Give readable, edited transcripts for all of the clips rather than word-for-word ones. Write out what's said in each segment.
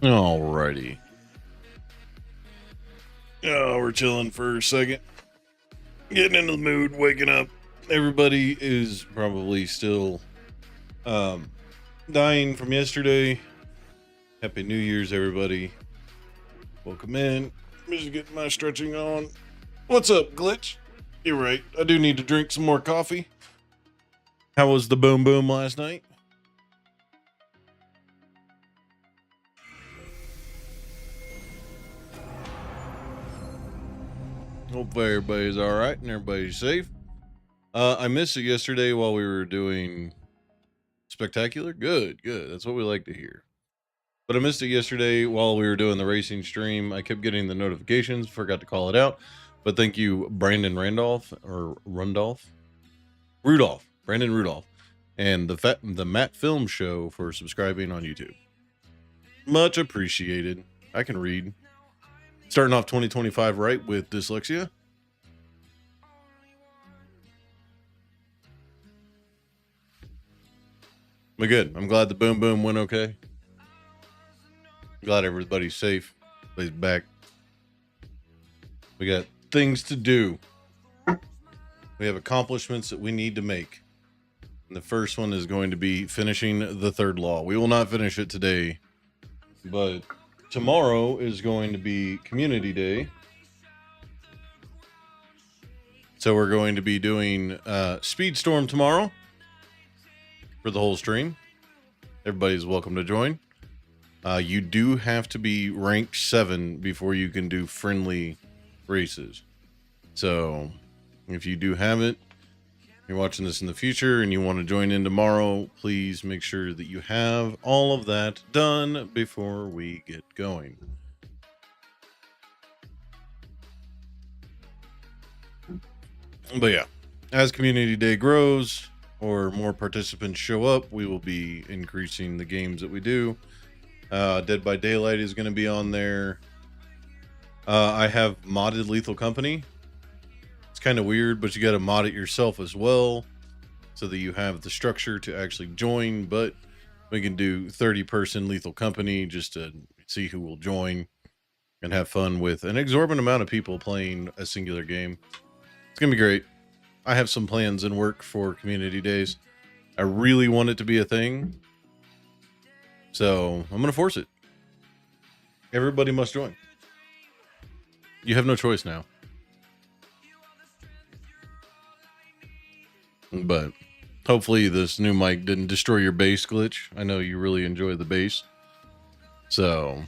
Alrighty. Oh, we're chilling for a second. Getting into the mood, waking up. Everybody is probably still dying from yesterday. Happy New Year's, everybody. Welcome in. I'm just getting my stretching on. What's up, Glitch? You're right. I do need to drink some more coffee. How was the boom boom last night? Hopefully everybody's all right and everybody's safe. I missed it yesterday while we were doing Spectacular. Good. That's what we like to hear. But I missed it yesterday while we were doing the racing stream. I kept getting the notifications, forgot to call it out. But thank you, Brandon Randolph or Rudolph, Brandon Rudolph, and the Matt Film Show for subscribing on YouTube. Much appreciated. I can read. Starting off 2025 right with dyslexia. But good. I'm glad the boom boom went okay. Glad everybody's safe. Everybody's back. We got things to do. We have accomplishments that we need to make. And the first one is going to be finishing the third law. We will not finish it today, but tomorrow is going to be Community Day. So we're going to be doing Speedstorm tomorrow for the whole stream. Everybody's welcome to join. You do have to be ranked 7 before you can do friendly races. So if you do have it, you're watching this in the future and you want to join in tomorrow, please make sure that you have all of that done before we get going. But yeah, as Community Day grows or more participants show up, we will be increasing the games that we do. Dead by Daylight is going to be on there. I have modded Lethal Company. It's kind of weird, but you got to mod it yourself as well so that you have the structure to actually join. But we can do 30-person Lethal Company just to see who will join and have fun with an exorbitant amount of people playing a singular game. It's going to be great. I have some plans in work for Community Days. I really want it to be a thing. So I'm going to force it. Everybody must join. You have no choice now. But hopefully this new mic didn't destroy your bass, Glitch. I know you really enjoy the bass. So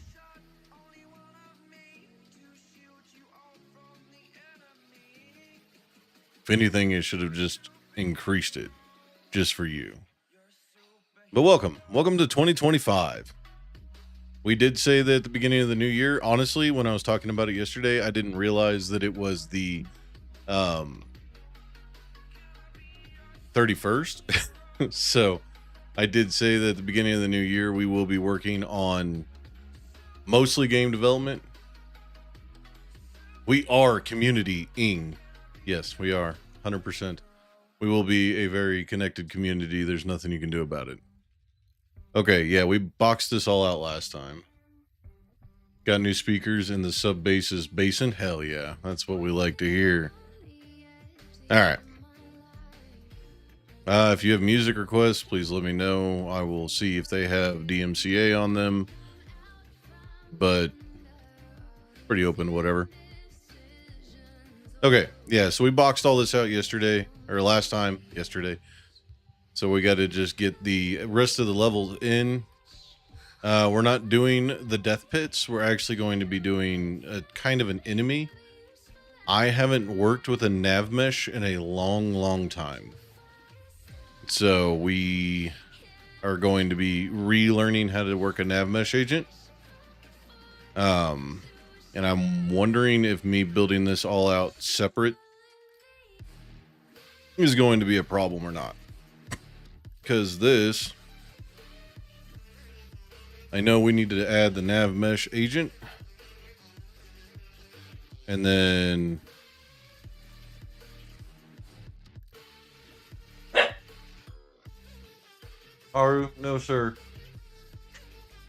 if anything, it should have just increased it just for you. But welcome to 2025. We did say that at the beginning of the new year. Honestly, when I was talking about it yesterday, I didn't realize that it was the 31st. So I did say that at the beginning of the new year, we will be working on mostly game development. We are community-ing. Yes, we are 100%. We will be a very connected community. There's nothing you can do about it. Okay, yeah, we boxed this all out last time. Got new speakers in the sub-basses basin. Hell yeah, that's what we like to hear. All right. If you have music requests, please let me know. I will see if they have DMCA on them. But pretty open, whatever. Okay, yeah, so we boxed all this out yesterday, or last time, yesterday. So we got to just get the rest of the levels in. We're not doing the death pits. We're actually going to be doing a kind of an enemy. I haven't worked with a nav mesh in a long time. So we are going to be relearning how to work a nav mesh agent. And I'm wondering if me building this all out separate is going to be a problem or not. Because this, I know we need to add the nav mesh agent. And then Haru, no sir.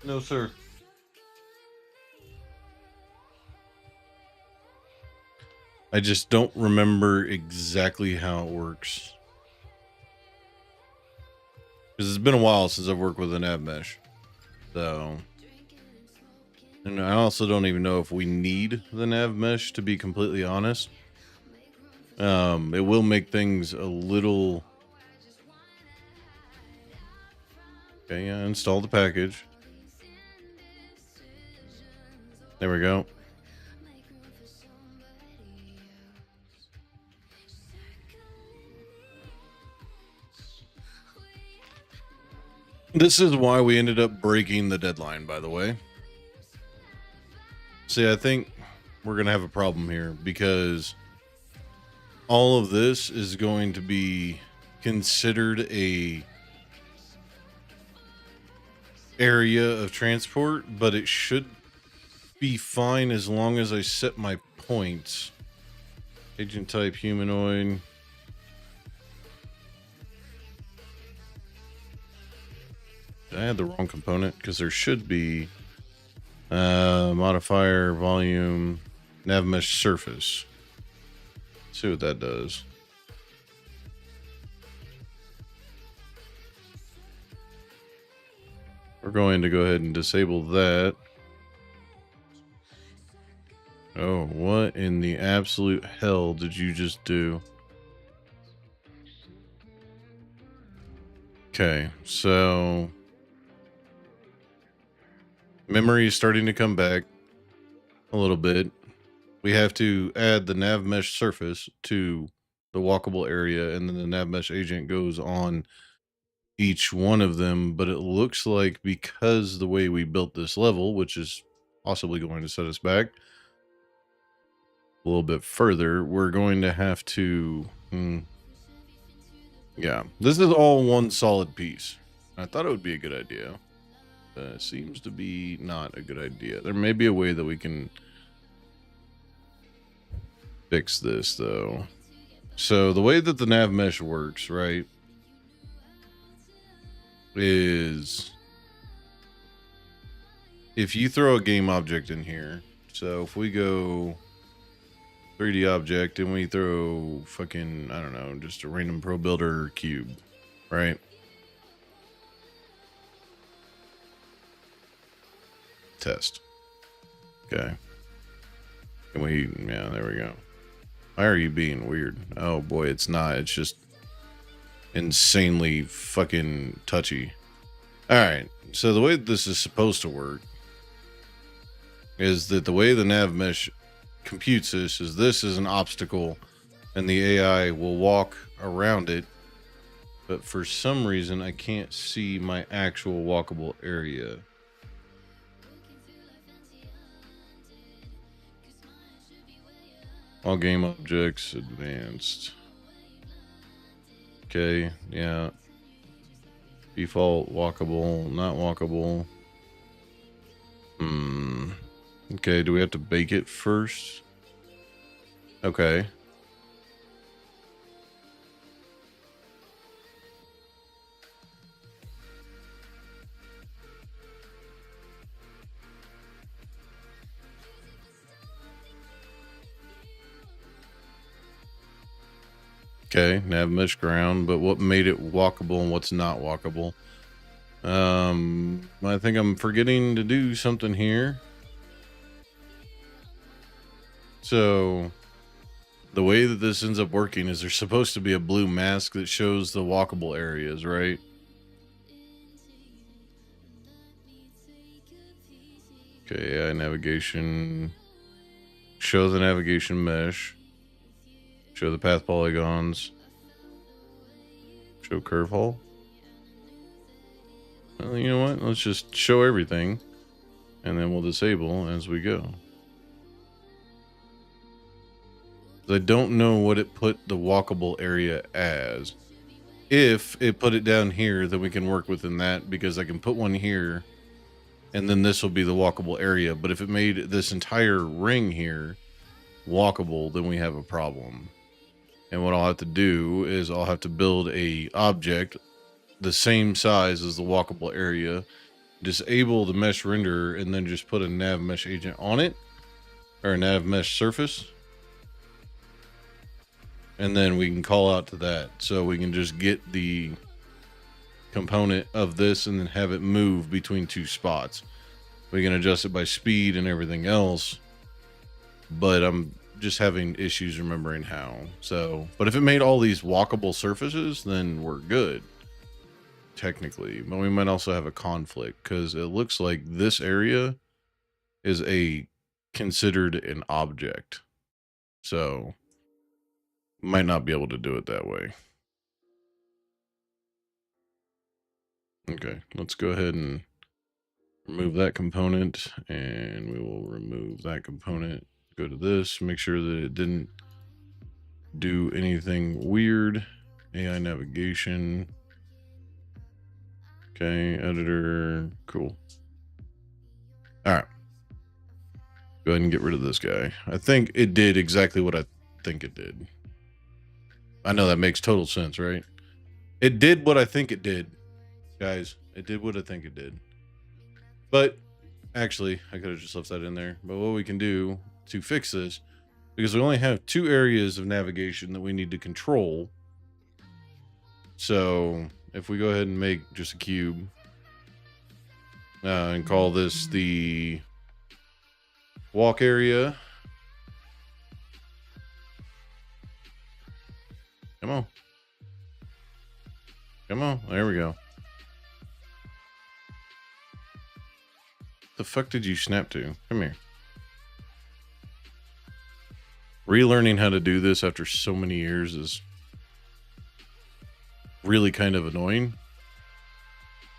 No sir. I just don't remember exactly how it works. Because it's been a while since I've worked with a nav mesh. So, and I also don't even know if we need the nav mesh, to be completely honest. It will make things a little... Okay, yeah, install the package. There we go. This is why we ended up breaking the deadline, by the way. See, I think we're going to have a problem here because all of this is going to be considered a area of transport, but it should be fine as long as I set my points. Agent type humanoid. I had the wrong component because there should be modifier volume nav mesh surface. Let's see what that does. We're going to go ahead and disable that. Oh, what in the absolute hell did you just do? Okay, so memory is starting to come back a little bit. We have to add the nav mesh surface to the walkable area, and then the nav mesh agent goes on each one of them. But it looks like because the way we built this level, which is possibly going to set us back a little bit further, we're going to have to... yeah, this is all one solid piece. I thought it would be a good idea. Seems to be not a good idea. There may be a way that we can fix this, though. So the way that the nav mesh works, right, is if you throw a game object in here. So if we go 3D object and we throw fucking, I don't know, just a random pro builder cube, right? Test. Okay. Can we, yeah, there we go. Why are you being weird? Oh boy, it's not. It's just insanely fucking touchy. All right. So the way this is supposed to work is that the way the nav mesh computes this is an obstacle and the AI will walk around it. But for some reason, I can't see my actual walkable area. All game objects advanced. Okay, yeah. Default walkable, not walkable. Okay, do we have to bake it first? Okay. Okay, nav mesh ground, but what made it walkable and what's not walkable? I think I'm forgetting to do something here. So the way that this ends up working is there's supposed to be a blue mask that shows the walkable areas, right? Okay, AI navigation. Show the navigation mesh. Show the path polygons. Show curve hole. Well, you know what? Let's just show everything. And then we'll disable as we go. I don't know what it put the walkable area as. If it put it down here, then we can work within that, because I can put one here and then this will be the walkable area. But if it made this entire ring here walkable, then we have a problem. And what I'll have to do is I'll have to build a object the same size as the walkable area, disable the mesh renderer, and then just put a nav mesh agent on it, or a nav mesh surface. and then we can call out to that. So we can just get the component of this and then have it move between two spots. We can adjust it by speed and everything else, but I'm just having issues remembering how. So, but if it made all these walkable surfaces, then we're good, technically. But we might also have a conflict because it looks like this area is considered an object. So, might not be able to do it that way. Okay, let's go ahead and remove that component, and we will remove that component. Go to this, make sure that it didn't do anything weird. AI navigation. Okay, editor. Cool. All right. Go ahead and get rid of this guy. I think it did exactly what I think it did. I know that makes total sense, right? It did what I think it did, guys. It did what I think it did. But actually, I could have just left that in there. But what we can do to fix this, because we only have 2 areas of navigation that we need to control. So if we go ahead and make just a cube and call this the walk area. Come on. Come on. There we go. The fuck did you snap to? Come here. Relearning how to do this after so many years is really kind of annoying,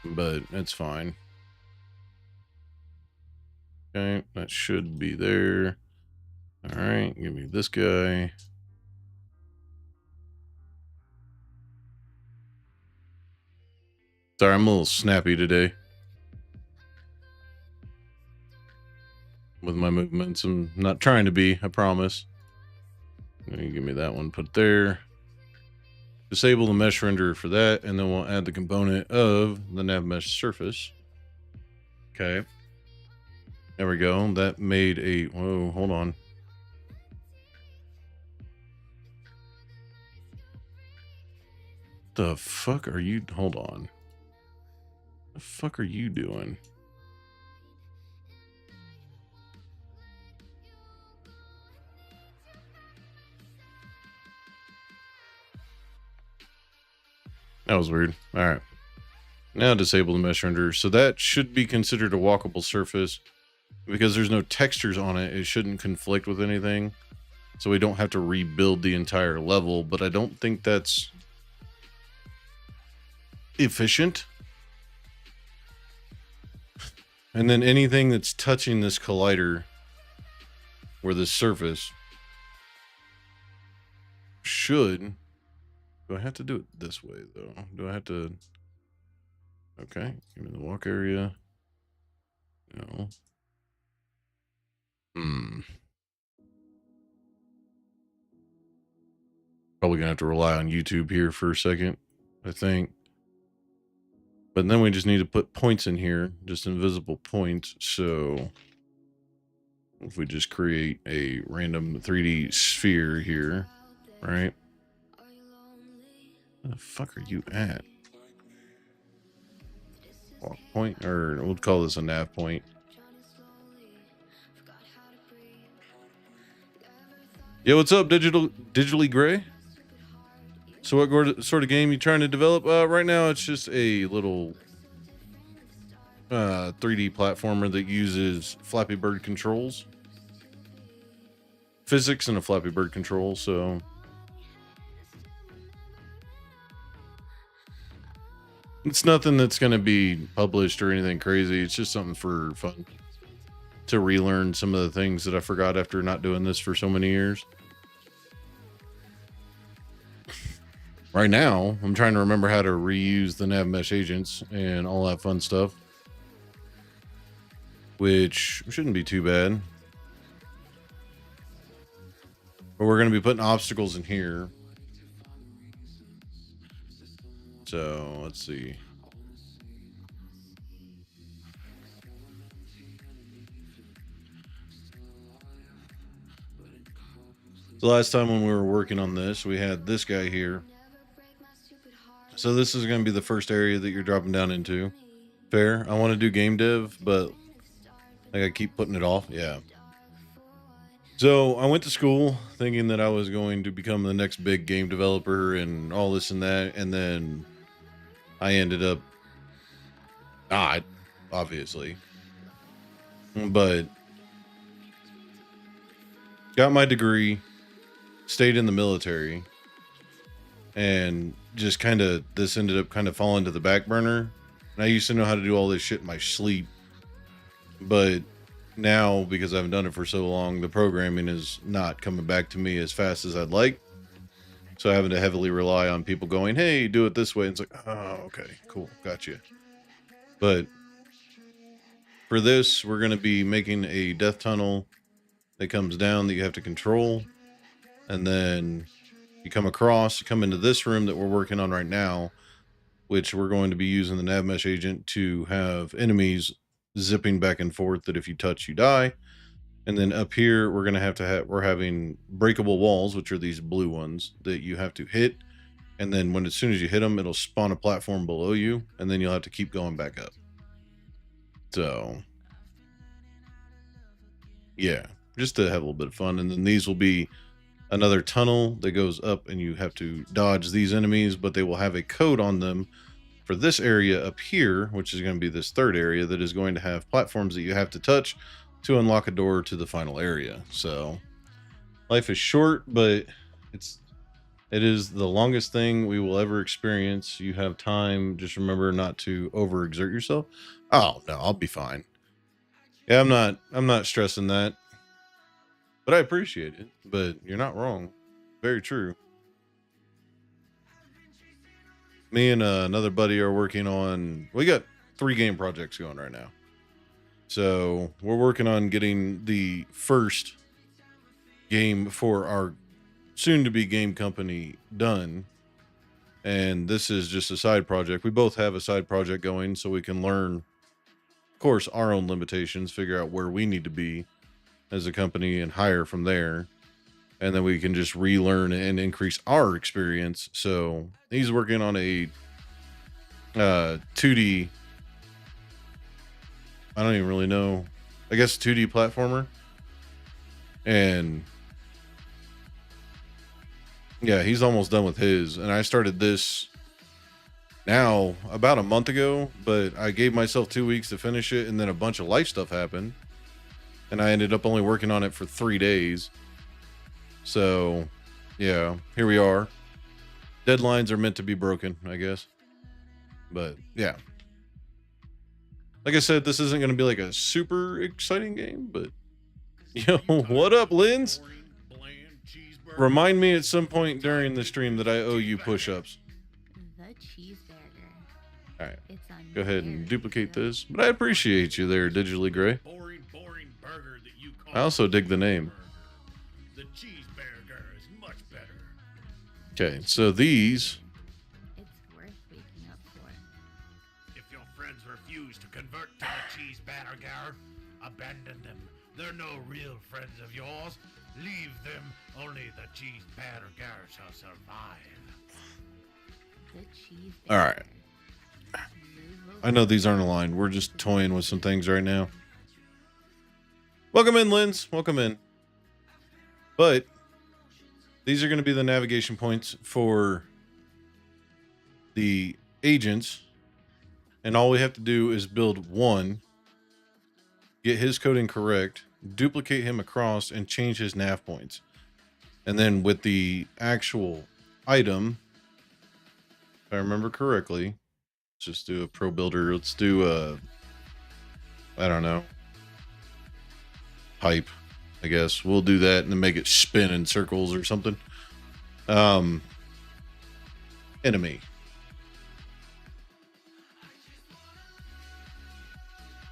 but it's fine. Okay, that should be there. All right, give me this guy. Sorry, I'm a little snappy today with my movements. I'm not trying to be, I promise. Give me that one, put there. Disable the mesh renderer for that, and then we'll add the component of the nav mesh surface. Okay. There we go. That made a... Whoa, hold on. The fuck are you... Hold on. The fuck are you doing? That was weird. All right. Now disable the mesh renderer. So that should be considered a walkable surface. Because there's no textures on it, it shouldn't conflict with anything. So we don't have to rebuild the entire level. But I don't think that's efficient. And then anything that's touching this collider or this surface should... Do I have to do it this way, though? Do I have to... Okay, give me the walk area. No. Probably gonna have to rely on YouTube here for a second, I think. But then we just need to put points in here, just invisible points. So if we just create a random 3D sphere here, right? Where the fuck are you at? Walk point, or we'll call this a nav point. Yo, what's up, digitally gray? So what sort of game you trying to develop? Right now, it's just a little 3D platformer that uses Flappy Bird controls. Physics and a Flappy Bird control, so... It's nothing that's going to be published or anything crazy. It's just something for fun. To relearn some of the things that I forgot after not doing this for so many years. Right now, I'm trying to remember how to reuse the nav mesh agents and all that fun stuff. Which shouldn't be too bad. But we're going to be putting obstacles in here. So, let's see. So last time when we were working on this, we had this guy here. So this is going to be the first area that you're dropping down into. Fair. I want to do game dev, but like I keep putting it off. Yeah. So I went to school thinking that I was going to become the next big game developer and all this and that, and then I ended up not, obviously, but got my degree, stayed in the military, and just kind of this ended up kind of falling to the back burner. And I used to know how to do all this shit in my sleep, but now because I've done it for so long, the programming is not coming back to me as fast as I'd like. So having to heavily rely on people going, hey, do it this way. And it's like, oh, okay, cool, gotcha. But for this, we're going to be making a death tunnel that comes down that you have to control. And then you come across, you come into this room that we're working on right now, which we're going to be using the nav mesh agent to have enemies zipping back and forth that if you touch, you die. And then up here, we're going to have, we're having breakable walls, which are these blue ones that you have to hit. And then when, as soon as you hit them, it'll spawn a platform below you. And then you'll have to keep going back up. So yeah, just to have a little bit of fun. And then these will be another tunnel that goes up and you have to dodge these enemies, but they will have a code on them for this area up here, which is going to be this third area that is going to have platforms that you have to touch to unlock a door to the final area. So life is short, but it is the longest thing we will ever experience. You have time. Just remember not to overexert yourself. Oh no, I'll be fine. Yeah, I'm not stressing that, but I appreciate it. But you're not wrong. Very true. Me and another buddy are working on, we got 3 game projects going right now. So we're working on getting the first game for our soon to be game company done. And this is just a side project. We both have a side project going so we can learn, of course, our own limitations, figure out where we need to be as a company and hire from there. And then we can just relearn and increase our experience. So he's working on a 2D, I don't even really know, I guess 2D platformer. And yeah, he's almost done with his. And I started this now about a month ago, but I gave myself 2 weeks to finish it. And then a bunch of life stuff happened. And I ended up only working on it for 3 days. So, yeah, here we are. Deadlines are meant to be broken, I guess. But, yeah. Like I said, this isn't going to be like a super exciting game, but... Yo, what up, Linz? Remind me at some point during the stream that I owe you push-ups. The cheeseburger. Alright, go ahead and duplicate this. But I appreciate you there, Digitally Gray. I also dig the name. Okay, so these... It's worth waking up for. If your friends refuse to convert to the cheeseburger, abandon them. They're no real friends of yours. Leave them. Only the cheeseburger shall survive. The cheeseburger. All right. I know these aren't aligned. We're just toying with some things right now. Welcome in, Linz. Welcome in. But these are going to be the navigation points for the agents. And all we have to do is build one, get his coding correct, duplicate him across, and change his nav points. And then with the actual item, if I remember correctly, let's just do a pro builder. Let's do a, I don't know, pipe, I guess. We'll do that and then make it spin in circles or something. Enemy.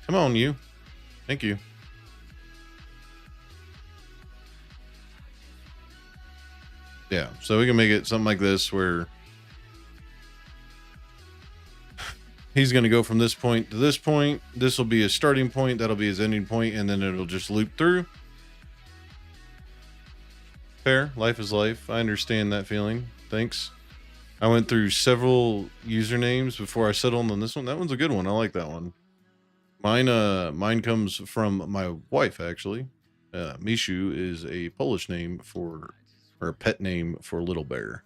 Come on, you. Thank you. Yeah, so we can make it something like this where he's going to go from this point to this point. This will be his starting point. That'll be his ending point, and then it'll just loop through. Fair. Life is life. I understand that feeling. Thanks. I went through several usernames before I settled on this one. That one's a good one. I like that one. Mine comes from my wife, actually. Mishu is a Polish name for, or a pet name for little bear.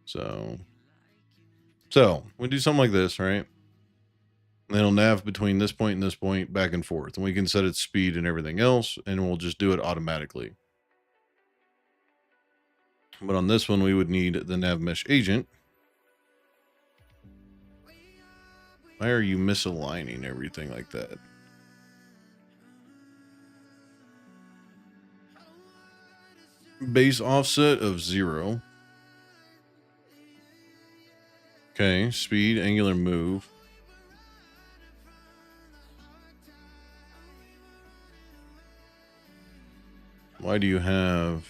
So we do something like this, right? And it'll nav between this point and this point back and forth. And we can set its speed and everything else, and we'll just do it automatically. But on this one, we would need the nav mesh agent. Why are you misaligning everything like that? Base offset of 0. Okay, speed, angular move. Why do you have...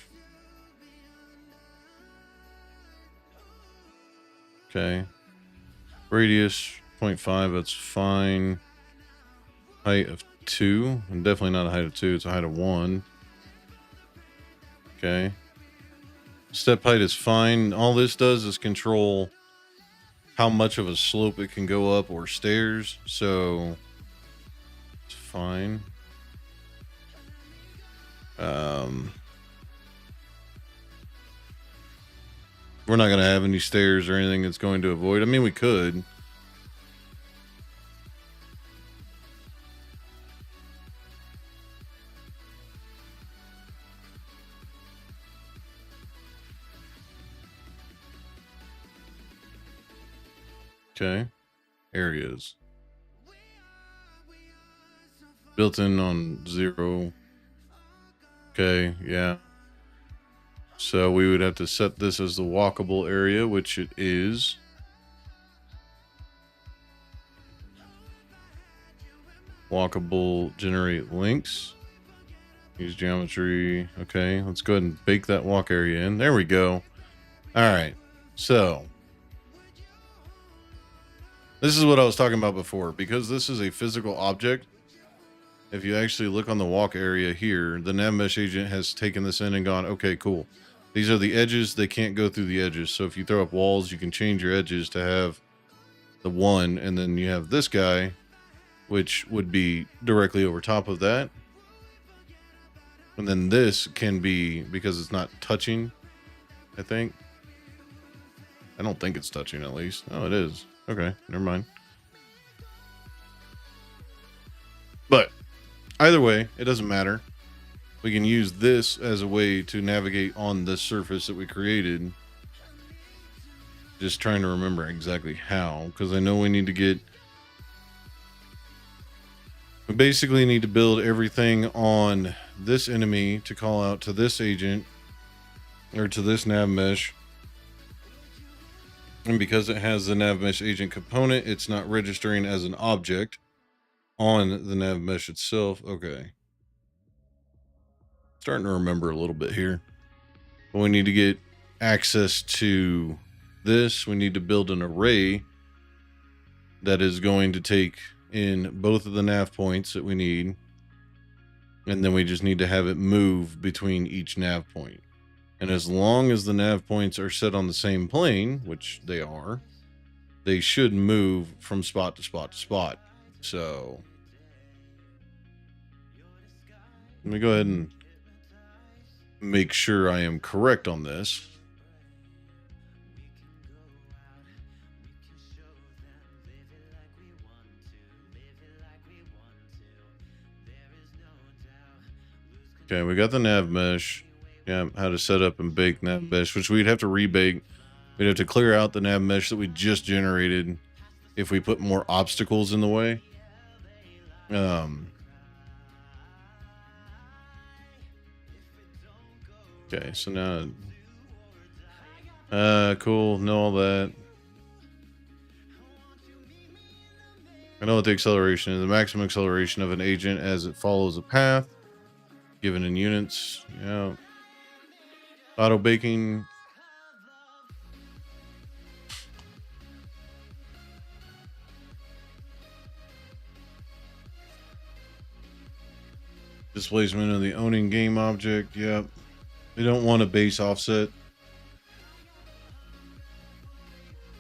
Okay. Radius 0.5, that's fine. Height of 2, and definitely not a height of 2, it's a height of 1. Okay. Step height is fine. All this does is control how much of a slope it can go up or stairs, so it's fine. We're not going to have any stairs or anything that's going to avoid. I mean, we could. Okay. Areas. Built in on 0. Okay, yeah. So we would have to set this as the walkable area, which it is. Walkable, generate links. Use geometry. Okay, let's go ahead and bake that walk area in. There we go. All right, so this is what I was talking about before. Because this is a physical object, if you actually look on the walk area here, the nav mesh agent has taken this in and gone, okay, cool. These are the edges. They can't go through the edges. So if you throw up walls, you can change your edges to have the 1, and then you have this guy, which would be directly over top of that. And then this can be, because it's not touching, I think. I don't think it's touching, at least. Oh, it is. Okay, never mind. But either way, it doesn't matter. We can use this as a way to navigate on this surface that we created. Just trying to remember exactly how, because I know we need to get... We basically need to build everything on this enemy to call out to this agent, or to this nav mesh. And because it has the nav mesh agent component, it's not registering as an object on the nav mesh itself. Okay. Starting to remember a little bit here. But we need to get access to this. We need to build an array that is going to take in both of the nav points that we need. And then we just need to have it move between each nav point. And as long as the nav points are set on the same plane, which they are, they should move from spot to spot to spot. So let me go ahead and make sure I am correct on this. Okay, we got the nav mesh. Yeah, how to set up and bake nav mesh, which we'd have to rebake. We'd have to clear out the nav mesh that we just generated if we put more obstacles in the way. Okay, so now... cool, know all that. I know what the acceleration is. The maximum acceleration of an agent as it follows a path, given in units. Yeah. Auto baking. Displacement of the owning game object. Yep. We don't want a base offset.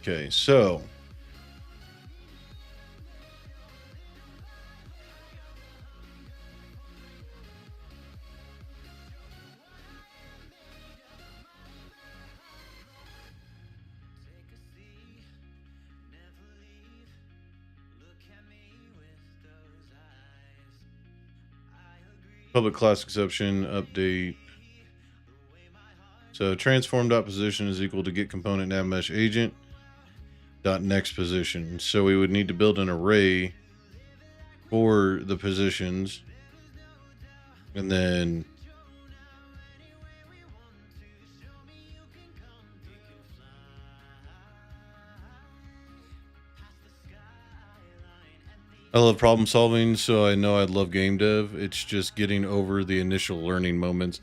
Okay, so public class exception update. So transform dot position is equal to get component nav mesh agent dot next position. So we would need to build an array for the positions, and then I love problem solving, so I know I'd love game dev. It's just getting over the initial learning moments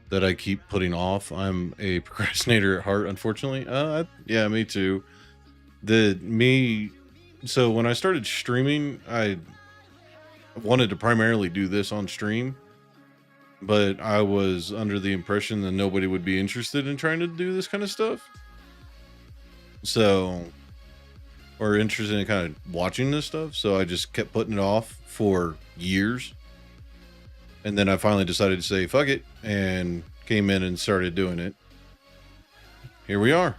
that I keep putting off. I'm a procrastinator at heart, unfortunately. Yeah, me too. So when I started streaming, I wanted to primarily do this on stream, but I was under the impression that nobody would be interested in trying to do this kind of stuff. So, or interested in kind of watching this stuff. So I just kept putting it off for years. And then I finally decided to say, fuck it, and came in and started doing it. Here we are.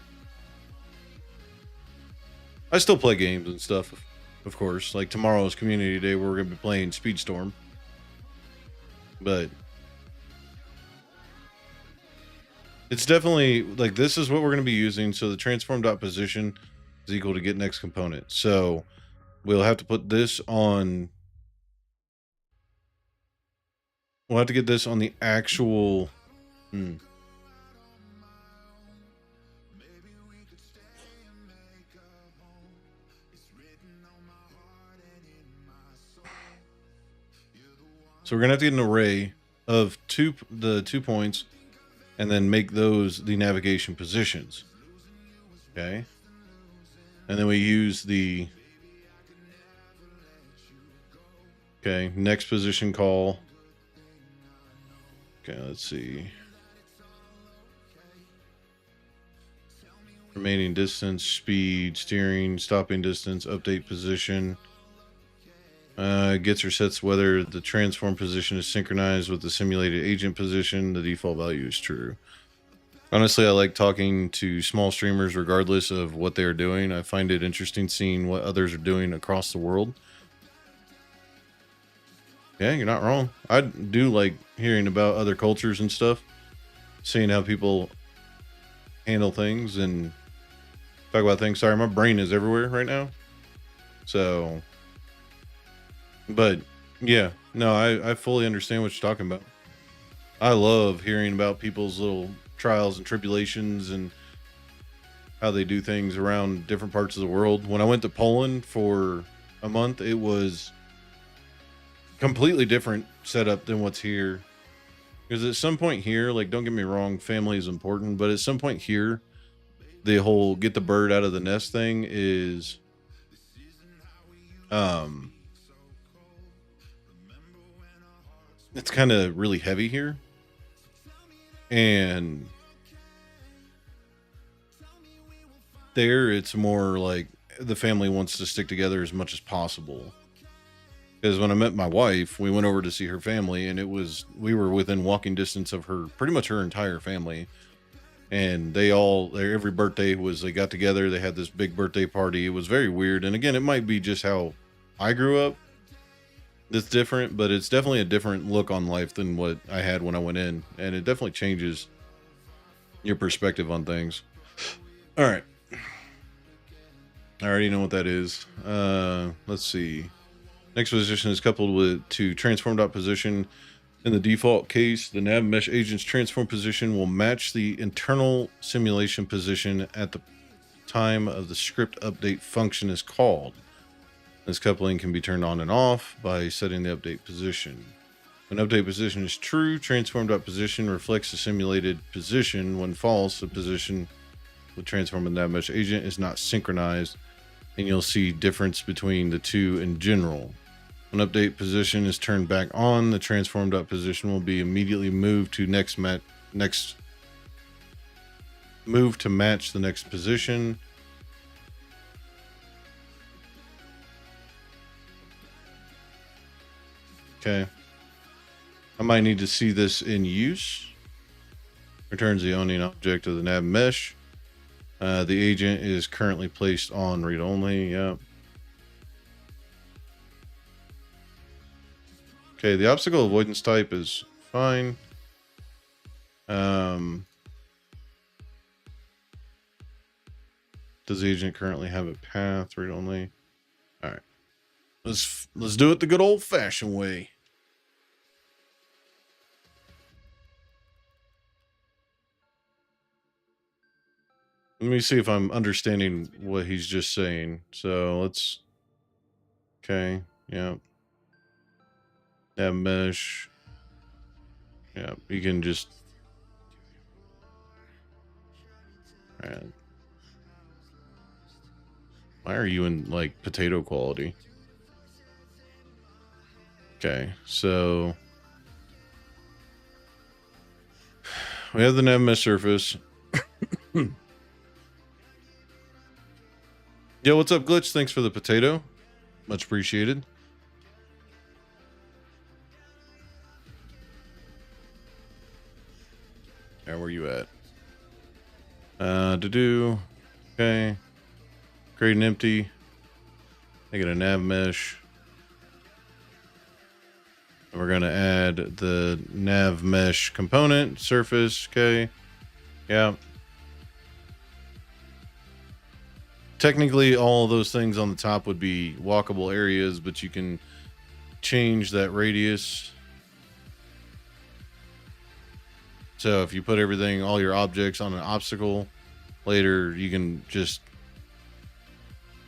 I still play games and stuff, of course. Like tomorrow's community day, where we're going to be playing Speedstorm. But it's definitely like, this is what we're going to be using. So the transform dot position is equal to get next component. So we'll have to put this on. We'll have to get this on the actual. So we're gonna have to get an array of the 2 points, and then make those the navigation positions. Okay. And then we use the next position call. Okay, let's see. Remaining distance, speed, steering, stopping distance, update position. Gets or sets whether the transform position is synchronized with the simulated agent position. The default value is true. Honestly, I like talking to small streamers regardless of what they're doing. I find it interesting seeing what others are doing across the world. Yeah, you're not wrong. I do like hearing about other cultures and stuff, seeing how people handle things and talk about things. Sorry, my brain is everywhere right now. So, but yeah, no, I fully understand what you're talking about. I love hearing about people's little trials and tribulations and how they do things around different parts of the world. When I went to Poland for a month, it was completely different setup than what's here. Because at some point here, like, don't get me wrong, family is important, but at some point here, the whole get the bird out of the nest thing is it's kind of really heavy here. And there it's more like the family wants to stick together as much as possible. Because when I met my wife, we went over to see her family, and we were within walking distance of pretty much her entire family. And every birthday they got together, they had this big birthday party. It was very weird. And again, it might be just how I grew up. It's different, but it's definitely a different look on life than what I had when I went in. And it definitely changes your perspective on things. All right. I already know what that is. Let's see. Next position is coupled to transform dot position. In the default case, the nav mesh agent's transform position will match the internal simulation position at the time of the script update function is called. This coupling can be turned on and off by setting the update position. When update position is true, transform dot position reflects the simulated position. When false, the position with transform and nav mesh agent is not synchronized, and you'll see difference between the two in general. When update position is turned back on, the transform dot position will be immediately moved to next next move to match the next position. Okay. I might need to see this in use. Returns the owning object of the nav mesh. The agent is currently placed on read only. Yep. Okay, the obstacle avoidance type is fine. Does the agent currently have a path? Read only. All right. Let's do it the good old fashioned way. Let me see if I'm understanding what he's just saying. So let's. Okay. Yeah. Nav mesh. Yeah. You can just. All right. Why are you in like potato quality? Okay, so we have the nav mesh surface. Yo, what's up, Glitch? Thanks for the potato. Much appreciated. Where you at? Okay. Create an empty. Make it a nav mesh. And we're going to add the nav mesh component surface. Okay. Yeah. Technically, all of those things on the top would be walkable areas, but you can change that radius. So if you put everything, all your objects on an obstacle, later you can just,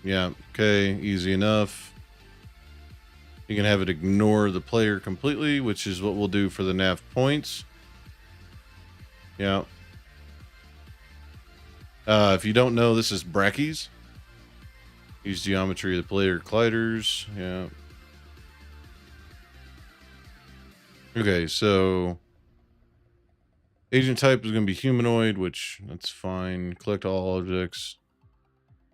yeah, okay, easy enough. You can have it ignore the player completely, which is what we'll do for the nav points. Yeah. If you don't know, this is brackies. Use geometry of the player colliders. Yeah. Okay, so agent type is going to be humanoid, which that's fine. Collect all objects.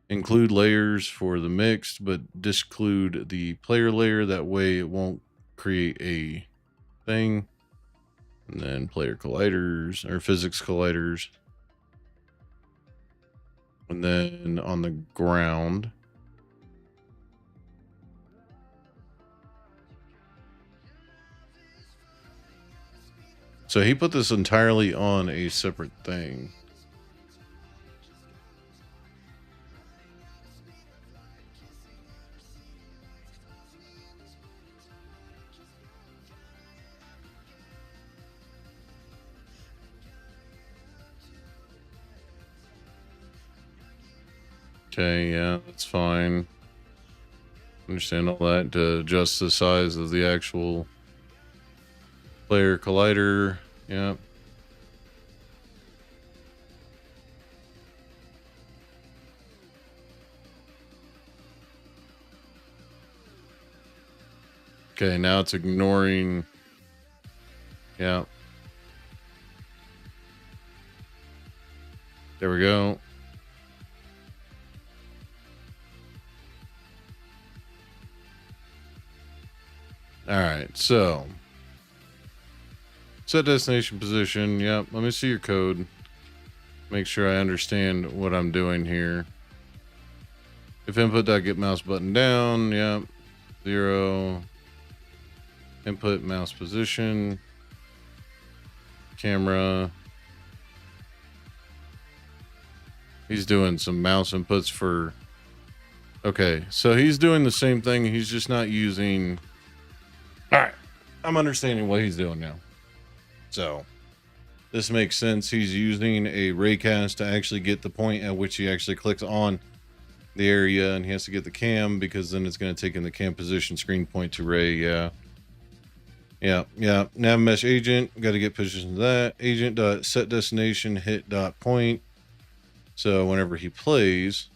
Include layers for the mixed, but disclude the player layer. That way it won't create a thing. And then player colliders or physics colliders. And then on the ground. So he put this entirely on a separate thing. Okay, yeah, that's fine. Understand all that to adjust the size of the actual player collider. Yeah. Okay, now it's ignoring. Yeah. There we go. All right, so set destination position. Yep. Let me see your code. Make sure I understand what I'm doing here. If input.get mouse button down. Yep. 0. Input mouse position. Camera. He's doing some mouse inputs for. Okay, so he's doing the same thing. He's just not using. All right, I'm understanding what he's doing now. So this makes sense. He's using a raycast to actually get the point at which he actually clicks on the area, and he has to get the cam because then it's going to take in the cam position screen point to ray. Yeah. Nav mesh agent, got to get position to that. Agent dot set destination hit dot point. So whenever he plays,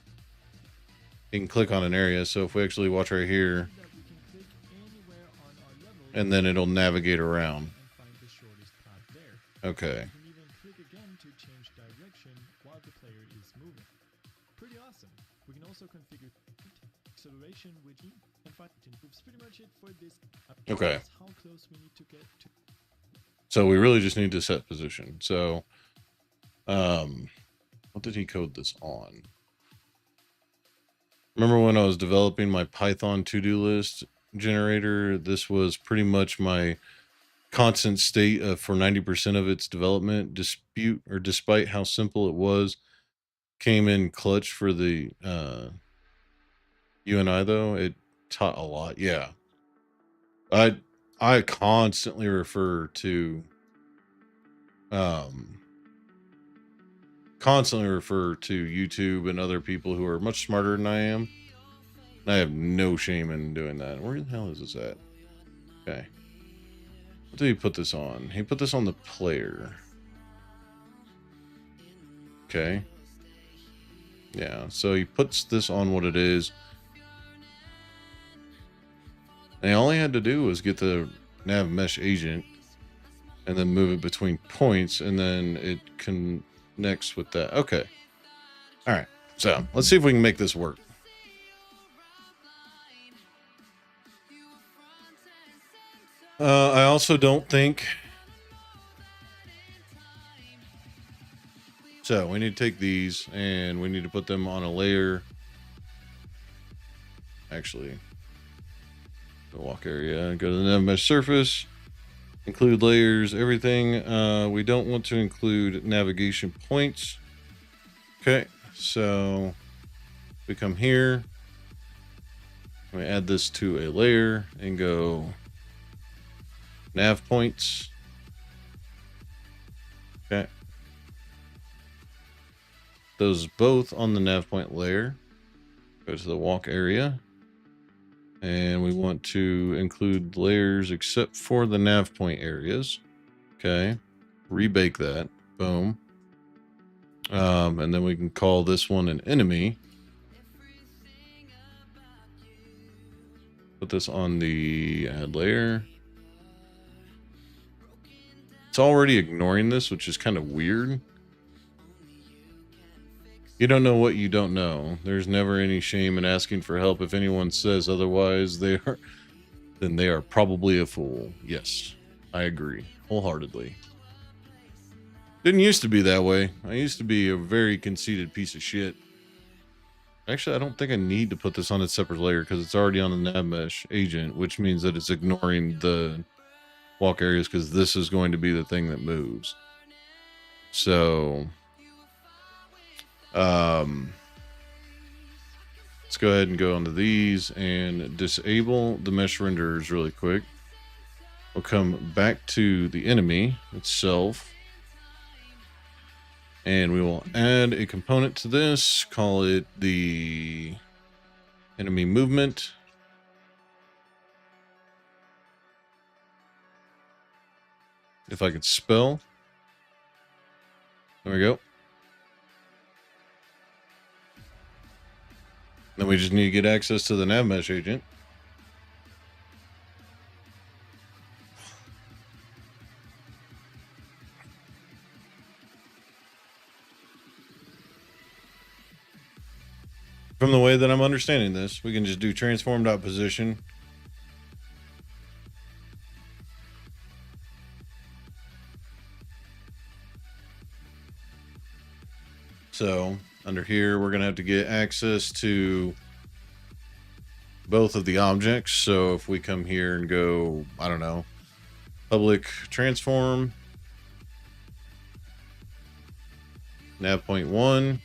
he can click on an area. So if we actually watch right here, and then it'll navigate around. Okay. change direction while the player is moving. Pretty awesome. We can also configure acceleration, which and finally improves pretty much it for this. Okay. How close we need to get to. So we really just need to set position. So, what did he code this on? Remember when I was developing my Python to-do list generator? This was pretty much my constant state for 90% of its development. Despite how simple it was, came in clutch for the UNI though. It taught a lot. Yeah. I constantly refer to YouTube and other people who are much smarter than I am. I have no shame in doing that. Where the hell is this at? Okay. What did he put this on? He put this on the player. Okay. Yeah, so he puts this on what it is. And all he had to do was get the nav mesh agent and then move it between points, and then it connects with that. Okay. All right. So let's see if we can make this work. I also don't think. So we need to take these and we need to put them on a layer. Actually, the walk area, go to the nav mesh surface, include layers, everything. We don't want to include navigation points. Okay, so we come here, we add this to a layer and go nav points. Okay. Those both on the nav point layer. Go to the walk area. And we want to include layers except for the nav point areas. Okay. Rebake that. Boom. And then we can call this one an enemy. Put this on the add layer. It's already ignoring this, which is kind of weird. You don't know what you don't know. There's never any shame in asking for help. If anyone says otherwise, then they are probably a fool. Yes, I agree wholeheartedly. Didn't used to be that way. I used to be a very conceited piece of shit. Actually, I don't think I need to put this on a separate layer because it's already on the nav mesh agent, which means that it's ignoring the walk areas because this is going to be the thing that moves. So let's go ahead and go onto these and disable the mesh renderers really quick. We'll come back to the enemy itself and we will add a component to this, call it the enemy movement. If I could spell. There we go. Then we just need to get access to the nav mesh agent. From the way that I'm understanding this, we can just do transform.position. So under here, we're going to have to get access to both of the objects. So if we come here and go, I don't know, public transform, nav point 1,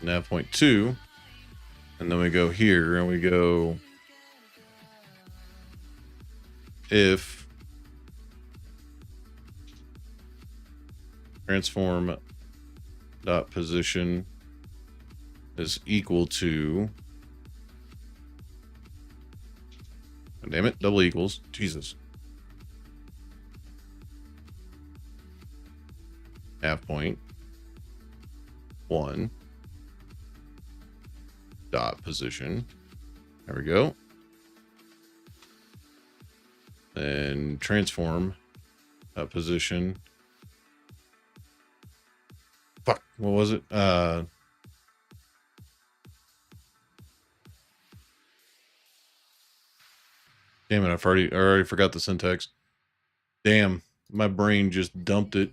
nav point 2, and then we go here and we go if transform dot position is equal to, oh, damn it, double equals, Jesus, nav point 1, dot position. There we go. Then transform dot position. Fuck, what was it? Damn it, I already forgot the syntax. Damn, my brain just dumped it.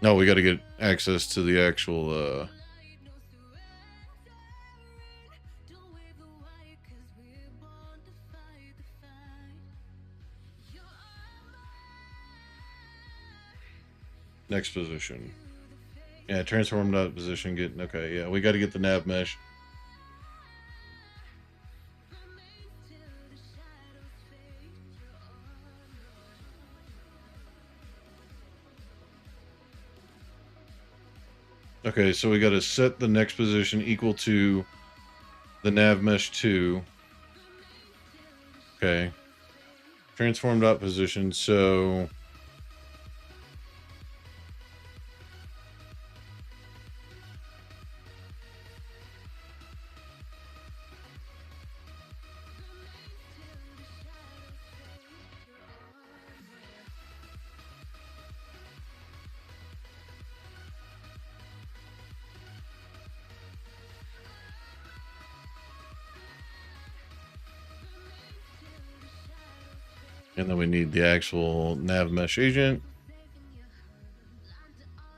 No, we got to get access to the actual next position. Yeah, transform dot position. Okay, yeah, we got to get the nav mesh. Okay, so we got to set the next position equal to the nav mesh 2. Okay. Transform dot position. So and then we need the actual nav mesh agent.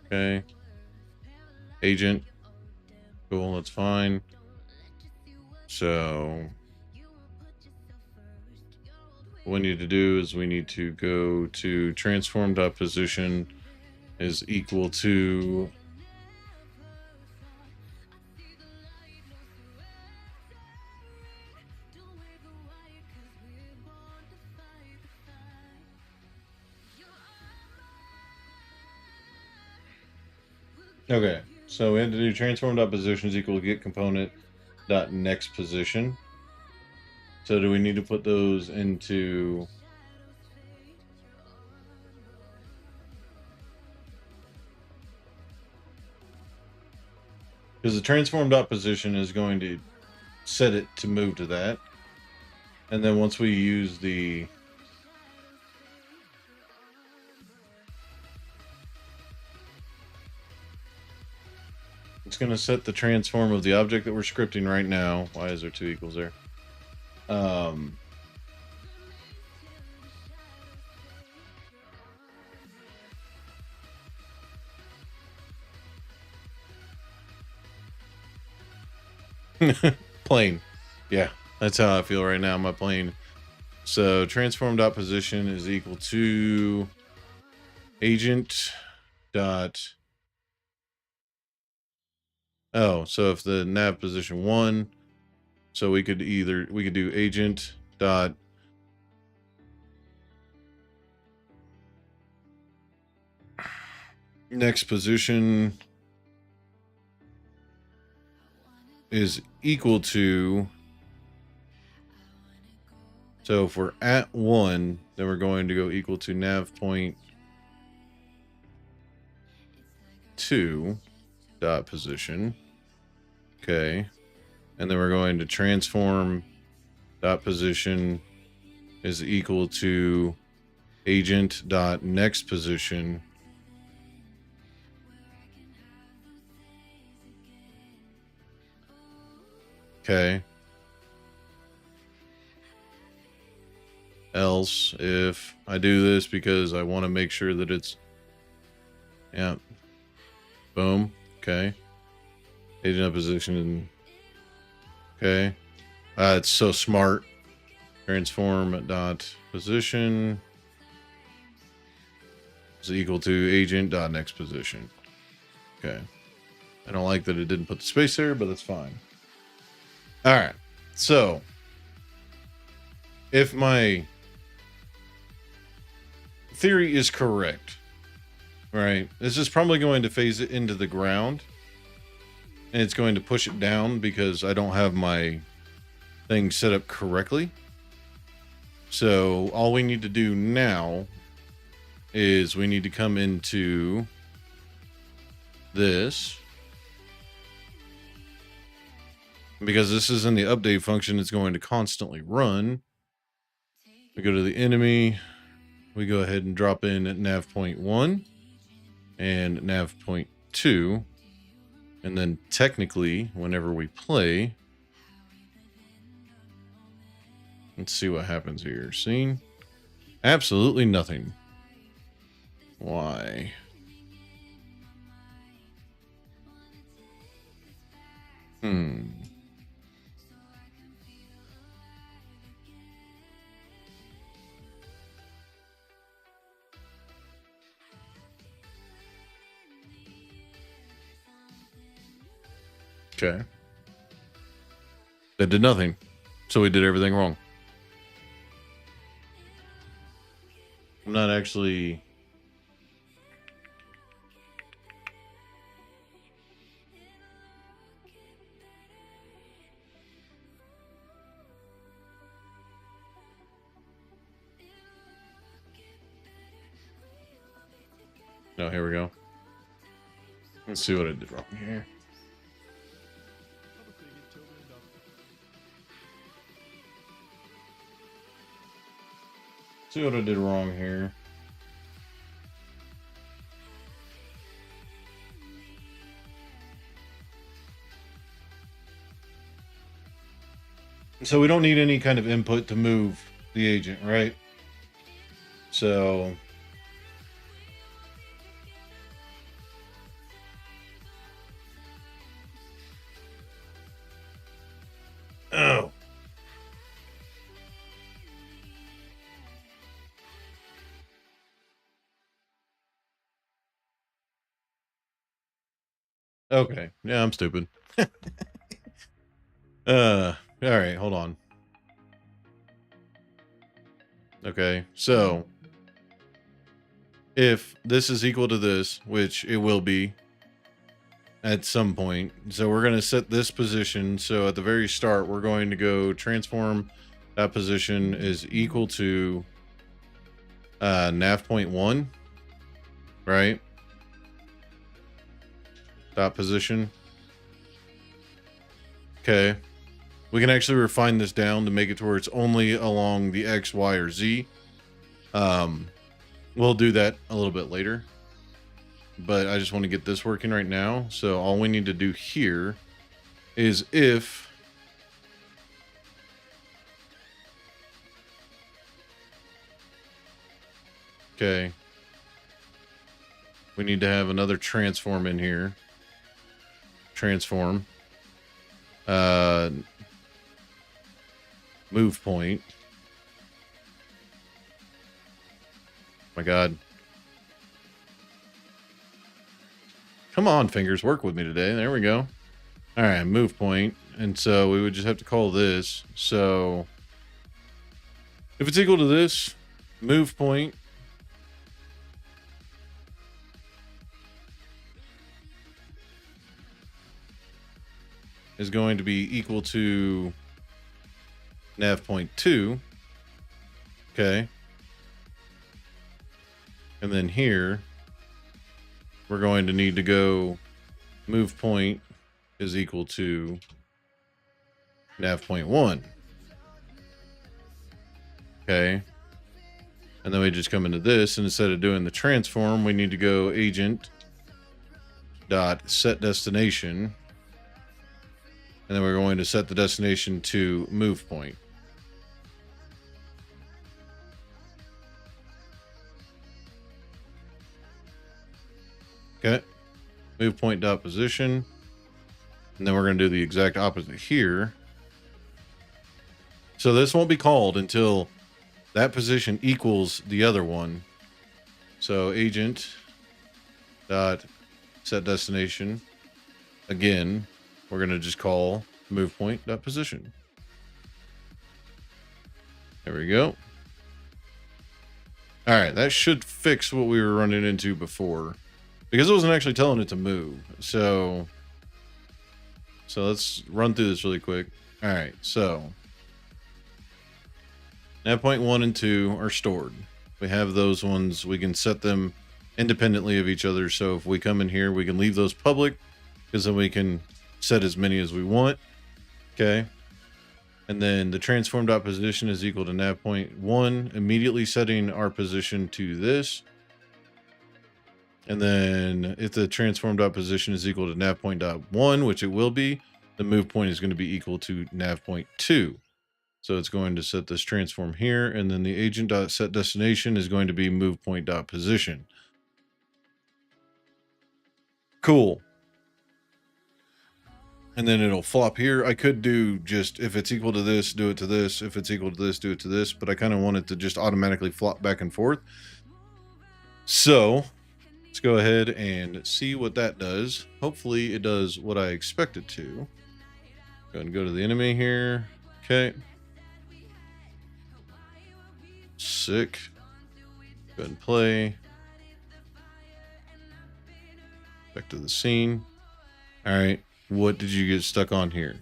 Okay. Agent. Cool, that's fine. So what we need to do is we need to go to transform dot position is equal to okay, so we had to do transform dot position is equal to get component dot next position. So do we need to put those into because the transform dot position is going to set it to move to that, and then once we use the it's going to set the transform of the object that we're scripting right now. Why is there 2 equals there? Plane. Yeah, that's how I feel right now. My plane. So transform dot position is equal to agent dot. Oh, so if the nav position 1, so we could do agent dot next position is equal to, so if we're at 1, then we're going to go equal to nav point 2 dot position. Okay, and then we're going to transform dot position is equal to agent dot next position. Okay. Else, if I do this because I want to make sure that it's, yeah, boom. Okay. Agent of position. Okay. It's so smart. Transform dot position is equal to agent dot next position. Okay. I don't like that it didn't put the space there, but that's fine. All right. So if my theory is correct, right, this is probably going to phase it into the ground. and it's going to push it down because I don't have my thing set up correctly. So all we need to do now is we need to come into this. Because this is in the update function, it's going to constantly run. We go to the enemy. We go ahead and drop in at nav point 1 and nav point 2. And then technically, whenever we play, let's see what happens here. Scene. Absolutely nothing. Why? Okay. That did nothing. So we did everything wrong. I'm not actually... No, here we go. Let's see what I did wrong here. See what I did wrong here. So we don't need any kind of input to move the agent, right? So oh. Okay. Yeah, I'm stupid. All right, hold on. Okay, so if this is equal to this, which it will be at some point, so we're going to set this position. So at the very start, we're going to go transform that position is equal to nav point 1, right? Dot position. Okay. We can actually refine this down to make it to where it's only along the X, Y, or Z. We'll do that a little bit later. But I just want to get this working right now. So all we need to do here is if... Okay. We need to have another transform in here. Transform. Move point. My God. Come on, fingers, work with me today. There we go. All right, move point. And so we would just have to call this. So if it's equal to this, move point is going to be equal to nav point 2. Okay. And then here, we're going to need to go move point is equal to nav point 1. Okay. And then we just come into this, and instead of doing the transform, we need to go agent dot set destination. And then we're going to set the destination to move point. Okay. Move point dot position. And then we're going to do the exact opposite here. So this won't be called until that position equals the other one. So agent dot set destination. Again, we're going to just call move point dot position. There we go. All right, that should fix what we were running into before, because it wasn't actually telling it to move. So So let's run through this really quick. All right, so nav point 1 and 2 are stored. We have those ones. We can set them independently of each other. So if we come in here, we can leave those public because then we can set as many as we want. Okay. And then the transformed dot position is equal to nav point 1, immediately setting our position to this. And then if the transformed dot position is equal to nav point dot 1, which it will be, the move point is going to be equal to nav point 2. So it's going to set this transform here, and then the agent dot set destination is going to be move point dot position. Cool. And then it'll flop here. I could do just, if it's equal to this, do it to this. If it's equal to this, do it to this. But I kind of want it to just automatically flop back and forth. So let's go ahead and see what that does. Hopefully it does what I expect it to. Go ahead and go to the enemy here. Okay. Sick. Go ahead and play. Back to the scene. All right. What did you get stuck on here?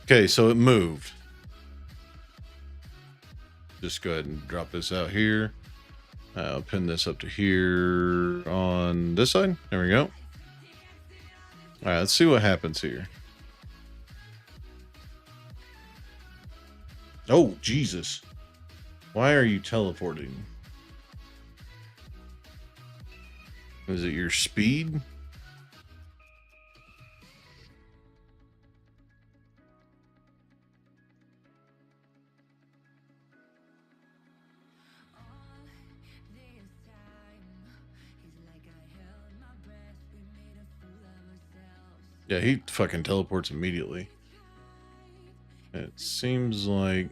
Okay, so it moved. Just go ahead and drop this out here. I'll pin this up to here on this side. There we go. All right, let's see what happens here. Oh, Jesus. Why are you teleporting? Is it your speed? Yeah, he fucking teleports immediately. It seems like...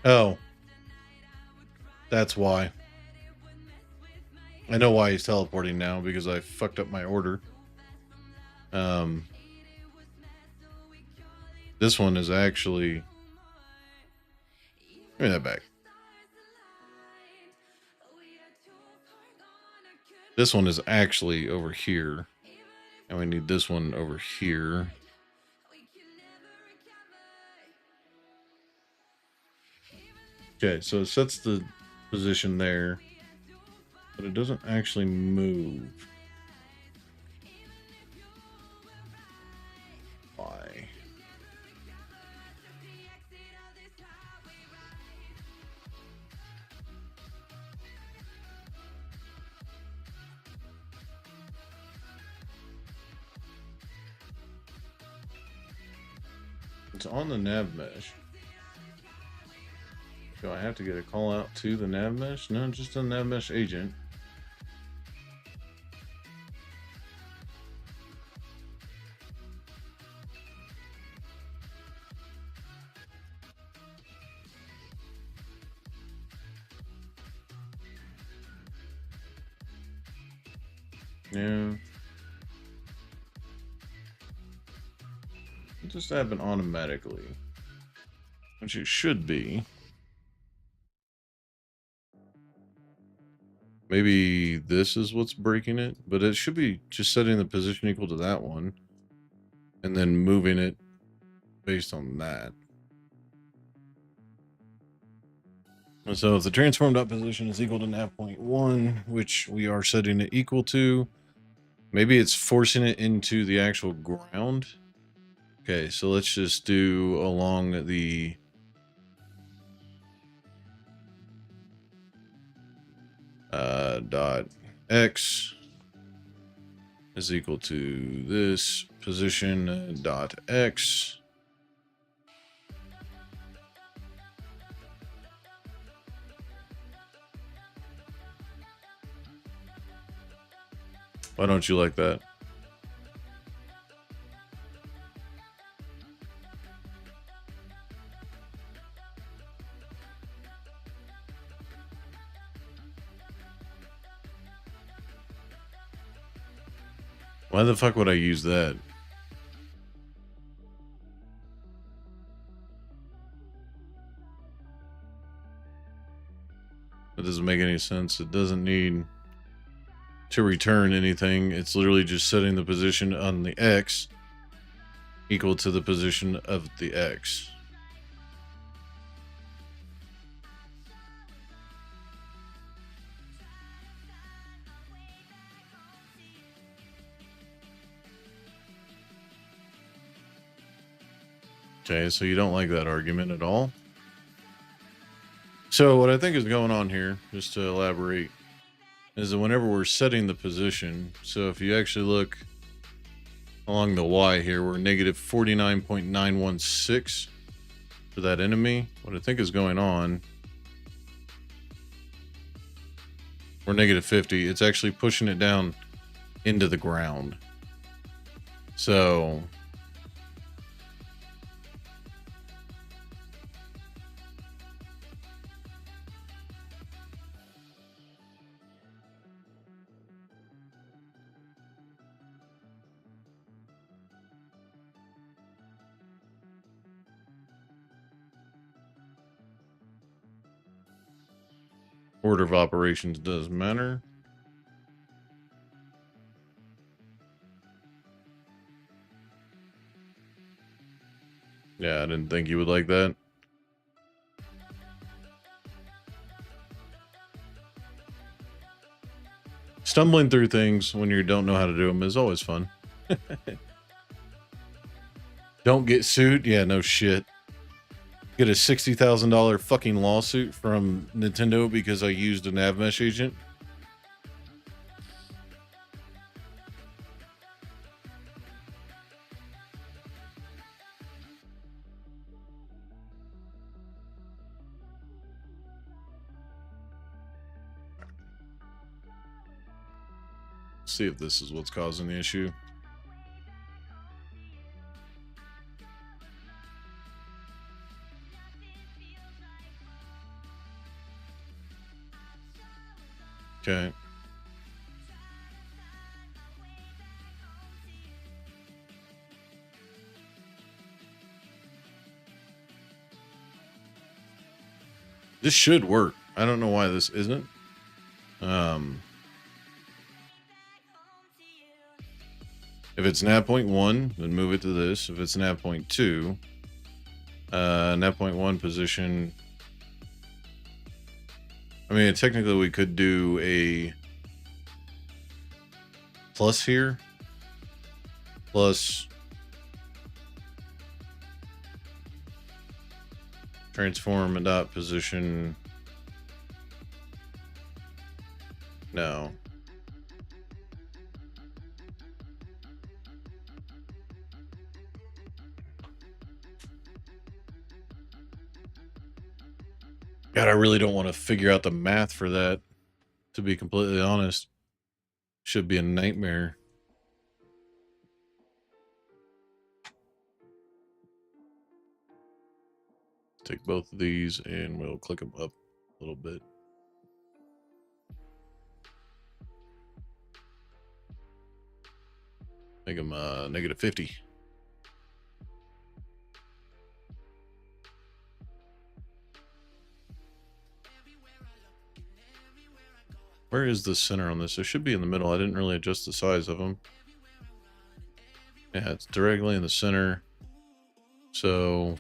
Oh. That's why. I know why he's teleporting now, because I fucked up my order. This one is actually... Give me that back. This one is actually over here. And we need this one over here. Okay, so it sets the position there. But it doesn't actually move. Why? It's on the nav mesh. Do I have to get a call out to the nav mesh? No, just a nav mesh agent. Yeah. It just happened automatically, which it should be. Maybe this is what's breaking it, but it should be just setting the position equal to that one and then moving it based on that. And so if the transformed up position is equal to nav point 1, which we are setting it equal to, maybe it's forcing it into the actual ground. Okay, so let's just do along the dot x is equal to this position dot x. Why don't you like that? Why the fuck would I use that? That doesn't make any sense. It doesn't need to return anything. It's literally just setting the position on the X equal to the position of the X. Okay, so you don't like that argument at all. So what I think is going on here, just to elaborate, is that whenever we're setting the position, so if you actually look along the Y here, we're negative 49.916 for that enemy. What I think is going on, we're negative 50. It's actually pushing it down into the ground. So order of operations does matter. Yeah, I didn't think you would like that. Stumbling through things when you don't know how to do them is always fun. Don't get sued? Yeah, no shit. Get a $60,000 fucking lawsuit from Nintendo because I used a NavMesh agent. See if this is what's causing the issue. Okay. This should work. I don't know why this isn't. If it's nav point 1, then move it to this. If it's nav point 2, nav point 1 position. I mean, technically we could do a plus here. Plus transform and dot position. No. God, I really don't want to figure out the math for that, to be completely honest. Should be a nightmare. Take both of these and we'll click them up a little bit. Make them negative 50. Where is the center on this? It should be in the middle. I didn't really adjust the size of them. Yeah, it's directly in the center. So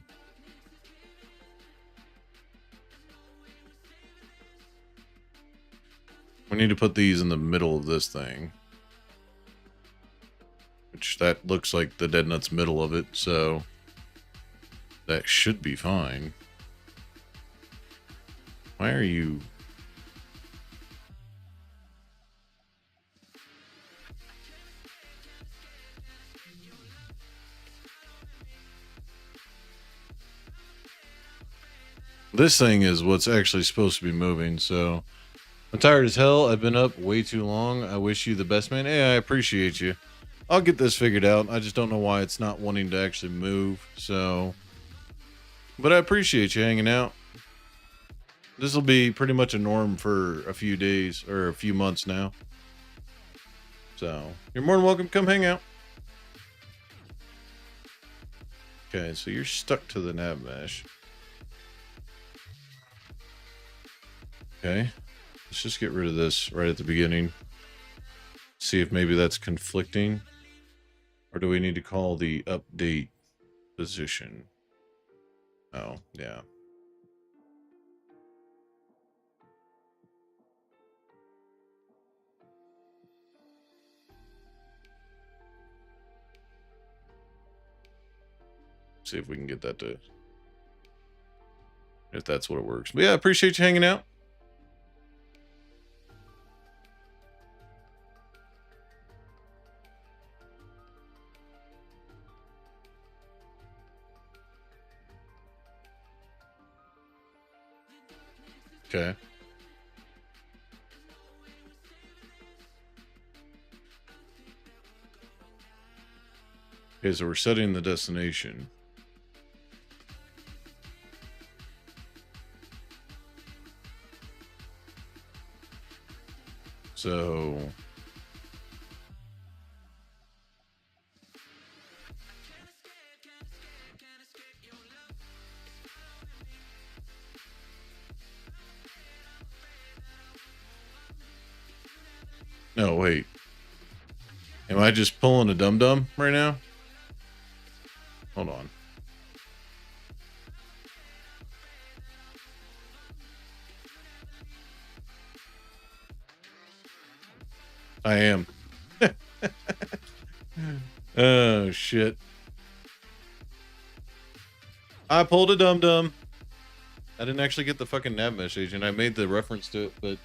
we need to put these in the middle of this thing. Which that looks like the dead nut's middle of it, so that should be fine. Why are you... This thing is what's actually supposed to be moving, so I'm tired as hell. I've been up way too long. I wish you the best, man. Hey, I appreciate you. I'll get this figured out. I just don't know why it's not wanting to actually move, so... But I appreciate you hanging out. This will be pretty much a norm for a few days, or a few months now. So you're more than welcome to come hang out. Okay, so you're stuck to the nav mesh. Okay, let's just get rid of this right at the beginning. See if maybe that's conflicting. Or do we need to call the update position? Oh, yeah. See if we can get that to, if that's what it works. But yeah, appreciate you hanging out. Okay. Okay, so we're setting the destination. So no, wait. Am I just pulling a dum-dum right now? Hold on. I am. Oh, shit. I pulled a dum-dum. I didn't actually get the fucking nav mesh agent. I made the reference to it, but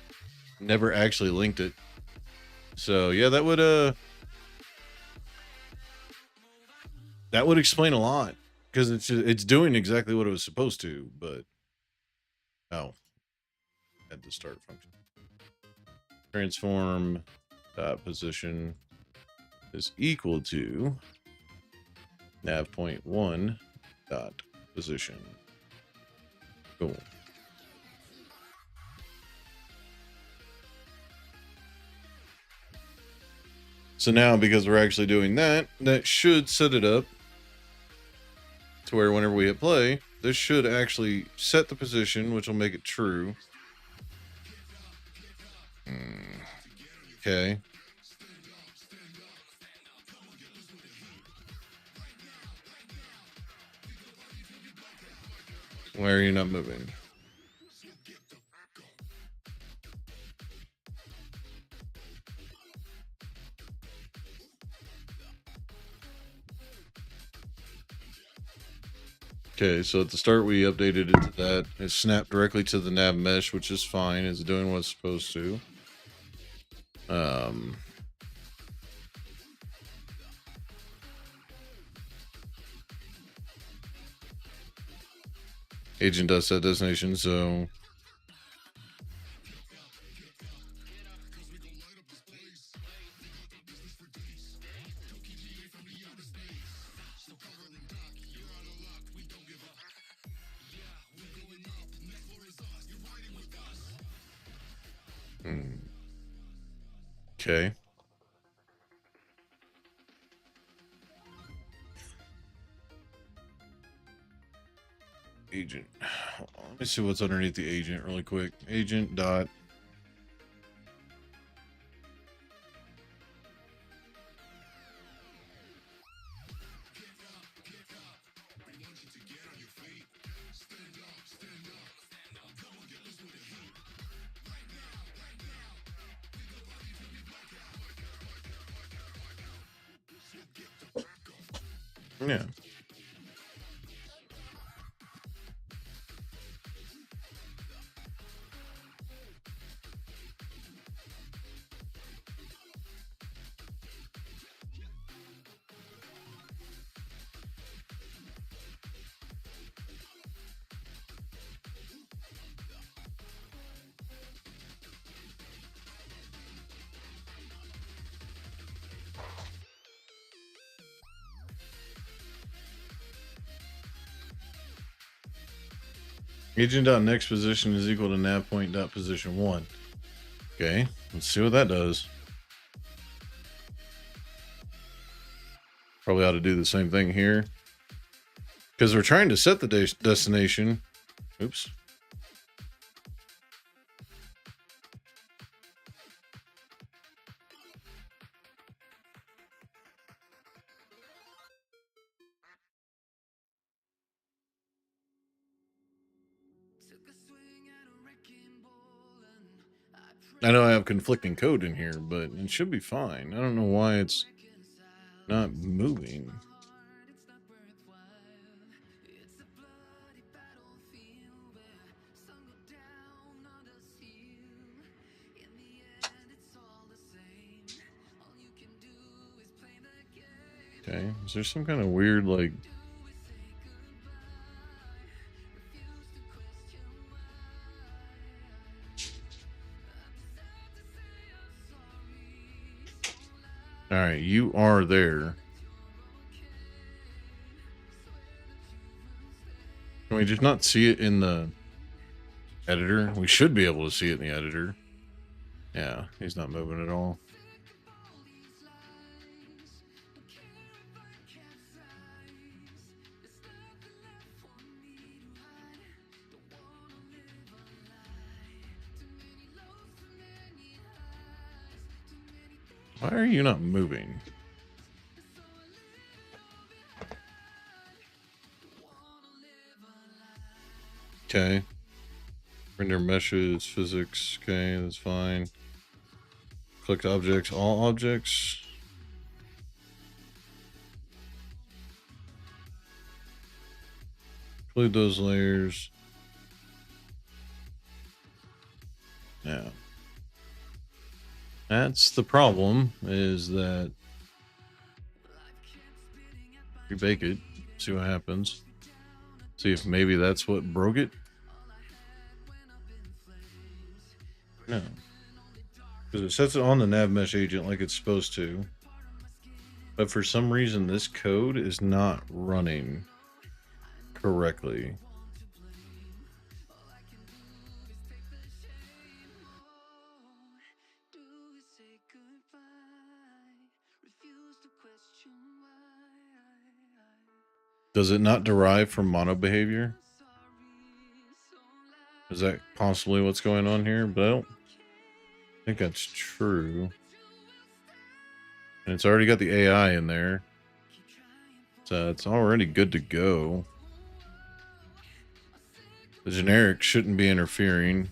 never actually linked it. So, yeah, that would explain a lot. Because it's doing exactly what it was supposed to, but... Oh. At the start function. Transform position is equal to nav point 1 dot position. Cool. So now, because we're actually doing that, that should set it up to where whenever we hit play, this should actually set the position, which will make it true. Okay. Why are you not moving? Okay, so at the start we updated it to that. It snapped directly to the nav mesh, which is fine. It's doing what it's supposed to. Agent does set destination, so okay. Agent. Let me see what's underneath the agent really quick. Agent dot. Yeah. Agent dot next position is equal to nav point dot position 1. Okay, let's see what that does. Probably ought to do the same thing here. Because we're trying to set the destination. Oops. I know I have conflicting code in here, but it should be fine. I don't know why it's not moving. Okay, is there some kind of weird, like... Alright, you are there. Can we just not see it in the editor? We should be able to see it in the editor. Yeah, he's not moving at all. Why are you not moving? Okay. Render meshes, physics. Okay, that's fine. Click objects, all objects. Include those layers. Yeah. That's the problem, is that you bake it, see what happens. See if maybe that's what broke it. No. Because it sets it on the nav mesh agent like it's supposed to. But for some reason, this code is not running correctly. Does it not derive from mono behavior? Is that possibly what's going on here? But I don't think that's true. And it's already got the AI in there. So it's already good to go. The generic shouldn't be interfering.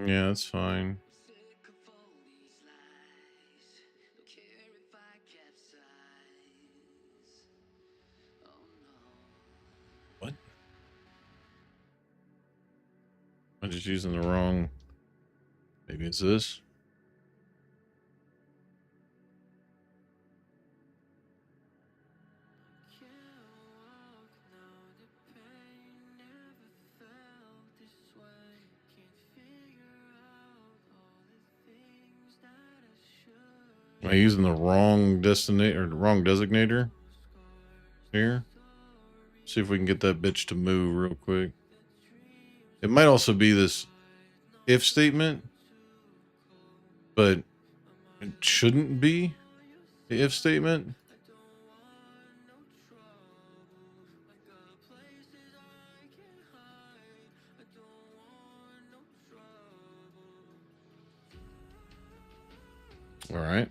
Yeah, that's fine. What? I'm just using the wrong... Maybe it's this? Am I using the wrong destinate or the wrong designator here? See if we can get that bitch to move real quick. It might also be this if statement, but it shouldn't be the if statement. All right.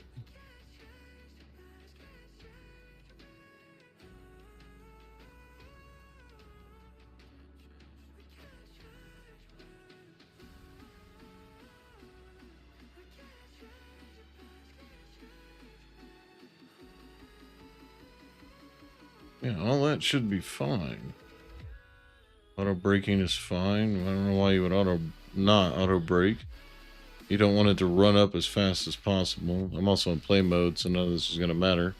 Yeah, all that should be fine. Auto braking is fine. I don't know why you would not auto brake. You don't want it to run up as fast as possible. I'm also in play mode, so none of this is going to matter.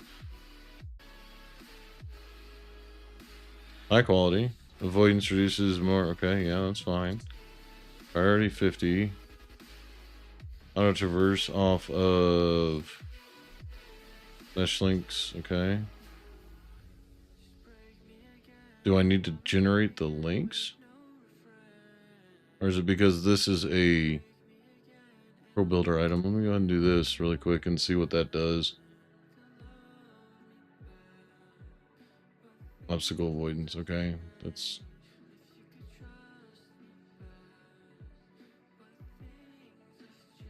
High quality. Avoidance reduces more. Okay, yeah, that's fine. Priority 50. Auto traverse off of mesh links. Okay. Do I need to generate the links? Or is it because this is a pro builder item? Let me go ahead and do this really quick and see what that does. Obstacle avoidance. Okay. That's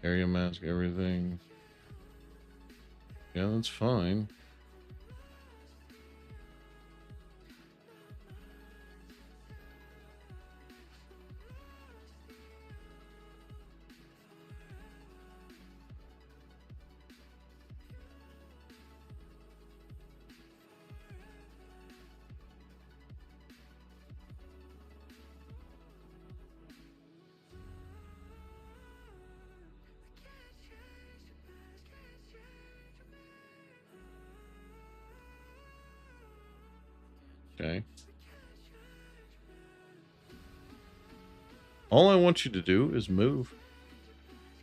area mask, everything. Yeah, that's fine. Okay. All I want you to do is move.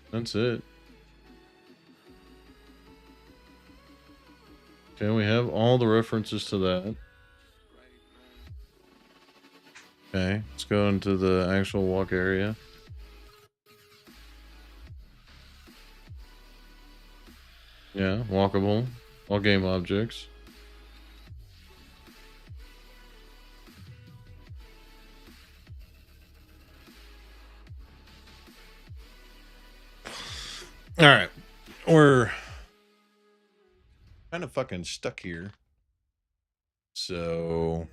That's it. Okay, we have all the references to that. Okay, let's go into the actual walk area. Yeah, walkable. All game objects. All right, we're kind of fucking stuck here. So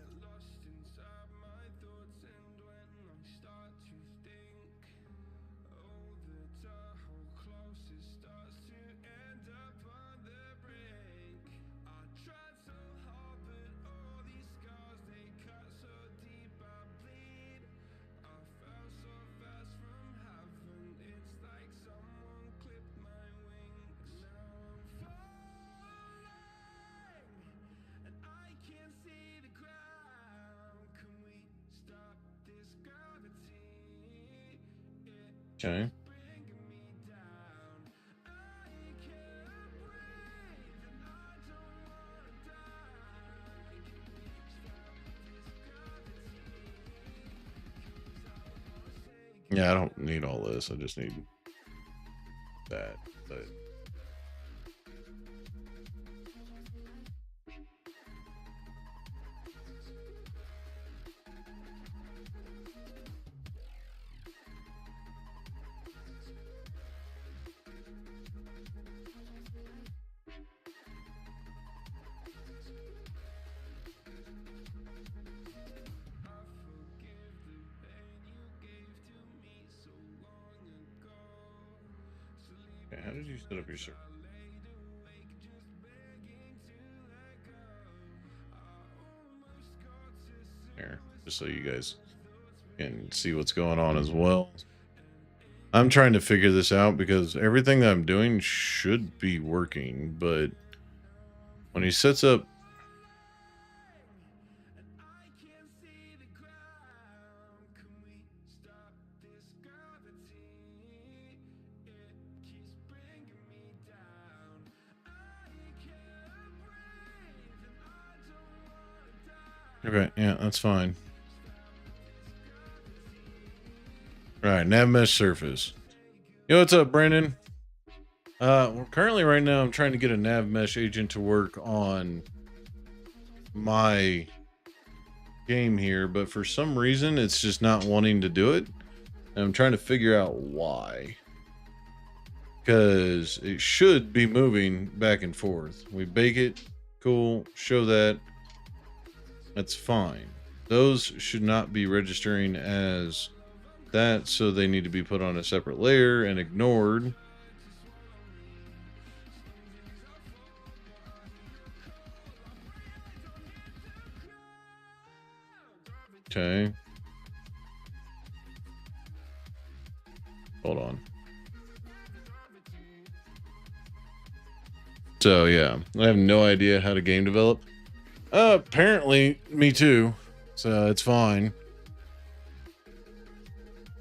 okay. Yeah, I don't need all this. I just need that. But okay, how did you set up your server? Here, just so you guys can see what's going on as well. I'm trying to figure this out because everything that I'm doing should be working, but when he sets up okay, yeah, that's fine. All right, nav mesh surface. Yo, what's up, Brandon? Well, currently right now I'm trying to get a nav mesh agent to work on my game here, but for some reason it's just not wanting to do it. And I'm trying to figure out why. Because it should be moving back and forth. We bake it, cool, show that. That's fine. Those should not be registering as that, so they need to be put on a separate layer and ignored. Okay. Hold on. So yeah, I have no idea how to game develop. Apparently me too. So it's fine.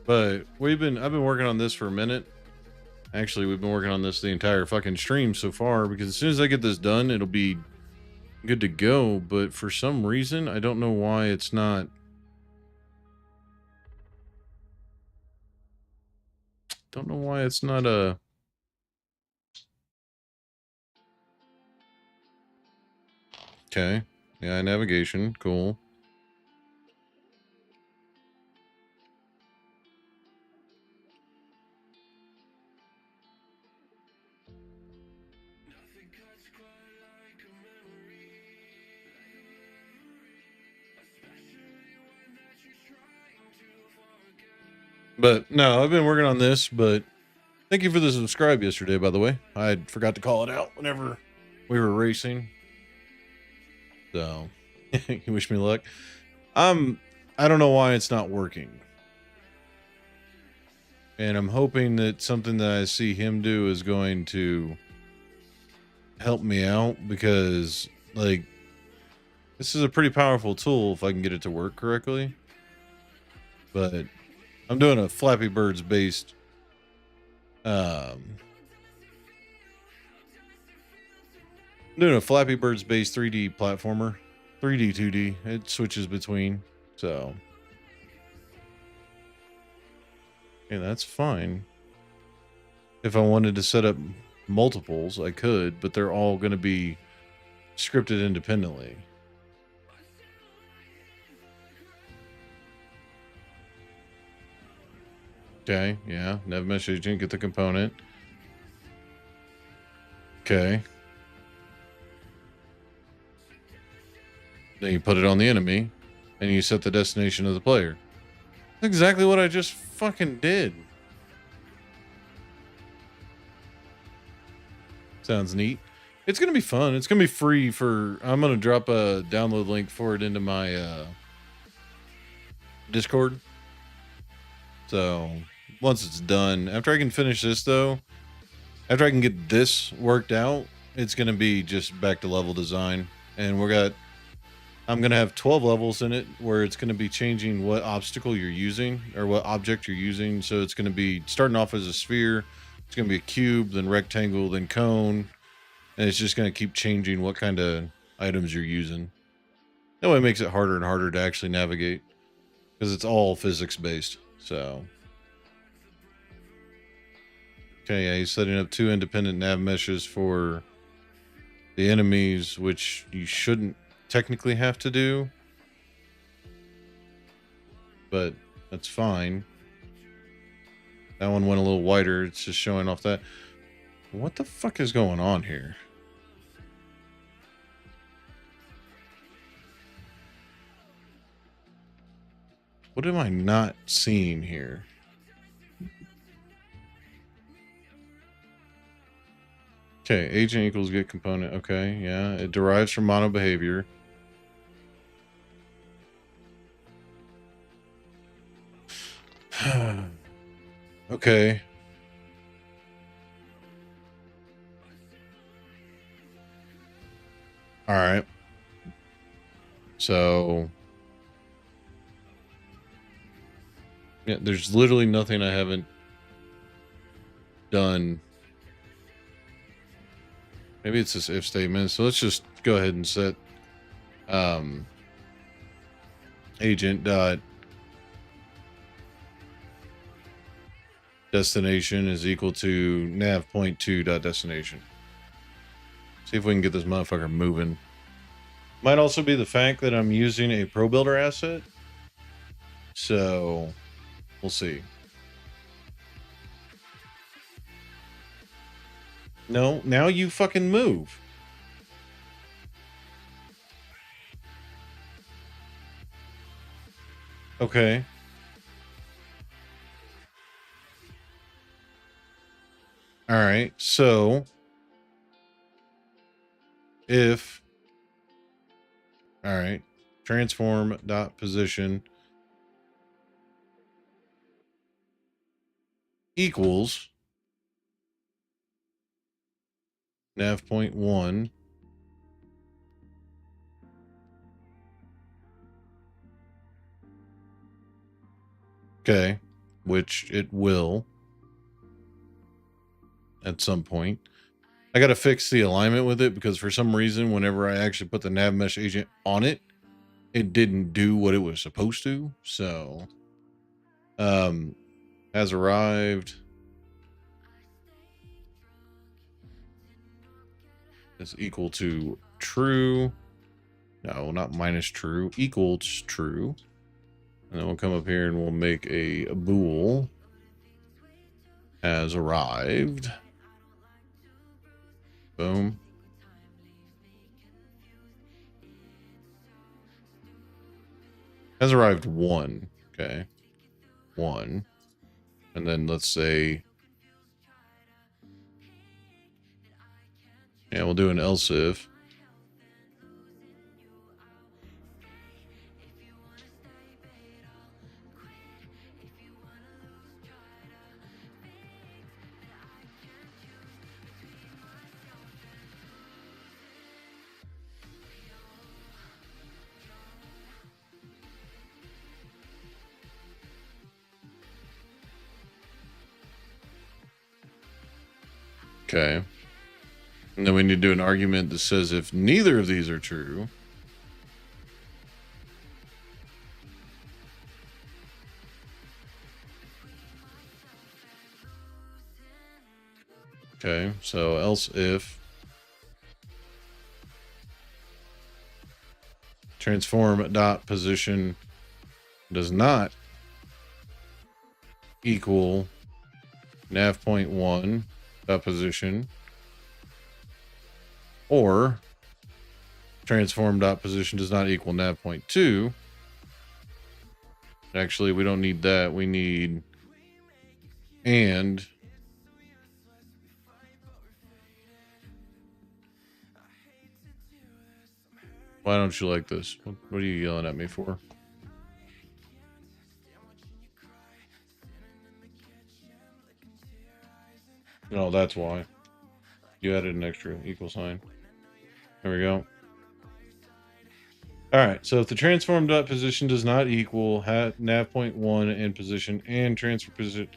But I've been working on this for a minute. Actually, we've been working on this the entire fucking stream so far, because as soon as I get this done, it'll be good to go. But for some reason, I don't know why it's not. Don't know why it's not a. Okay. Yeah, navigation. Cool. But no, I've been working on this, but thank you for the subscribe yesterday, by the way. I forgot to call it out whenever we were racing. So you wish me luck. I don't know why it's not working. And I'm hoping that something that I see him do is going to help me out, because like this is a pretty powerful tool if I can get it to work correctly. But I'm doing a Flappy Birds based doing a Flappy Birds based 3D platformer. 3D, 2D. It switches between. So yeah, that's fine. If I wanted to set up multiples, I could, but they're all going to be scripted independently. Okay, yeah. Nav mesh agent, get the component. Okay. Then you put it on the enemy, and you set the destination of the player. That's exactly what I just fucking did. Sounds neat. It's gonna be fun. It's gonna be free for. I'm gonna drop a download link for it into my Discord. So once it's done, after I can finish this though, after I can get this worked out, it's gonna be just back to level design, and I'm gonna have 12 levels in it, where it's gonna be changing what obstacle you're using or what object you're using. So it's gonna be starting off as a sphere. It's gonna be a cube, then rectangle, then cone, and it's just gonna keep changing what kind of items you're using. That way it makes it harder and harder to actually navigate, because it's all physics based. So okay, yeah, he's setting up 2 independent nav meshes for the enemies, which you shouldn't technically have to do, but that's fine. That one went a little wider. It's just showing off that. What the fuck is going on here? What am I not seeing here? Okay, agent equals get component. Okay, yeah, it derives from mono behavior. Okay. All right. So yeah, there's literally nothing I haven't done. Maybe it's this if statement. So let's just go ahead and set agent dot destination is equal to nav point 2 dot destination. See if we can get this motherfucker moving. Might also be the fact that I'm using a Pro Builder asset. So we'll see. No, now you fucking move. Okay. All right. So if all right, transform dot position equals nav point 1 okay, which it will at some point. I got to fix the alignment with it because for some reason, whenever I actually put the nav mesh agent on it, it didn't do what it was supposed to. So, has arrived is equal to true. No, not minus true, equals true. And then we'll come up here and we'll make a bool has arrived. Boom. Has arrived 1. Okay. 1. And then let's say, yeah, we'll do an else if. Okay. And then we need to do an argument that says if neither of these are true, okay, so else if transform dot position does not equal nav point 1 dot position, or transform dot position does not equal nav point 2. Actually, we don't need that. We need and why don't you like this? What are you yelling at me for? No, that's why. You added an extra equal sign. There we go. All right, so if the transform dot position does not equal nav point 1 and position and transfer position,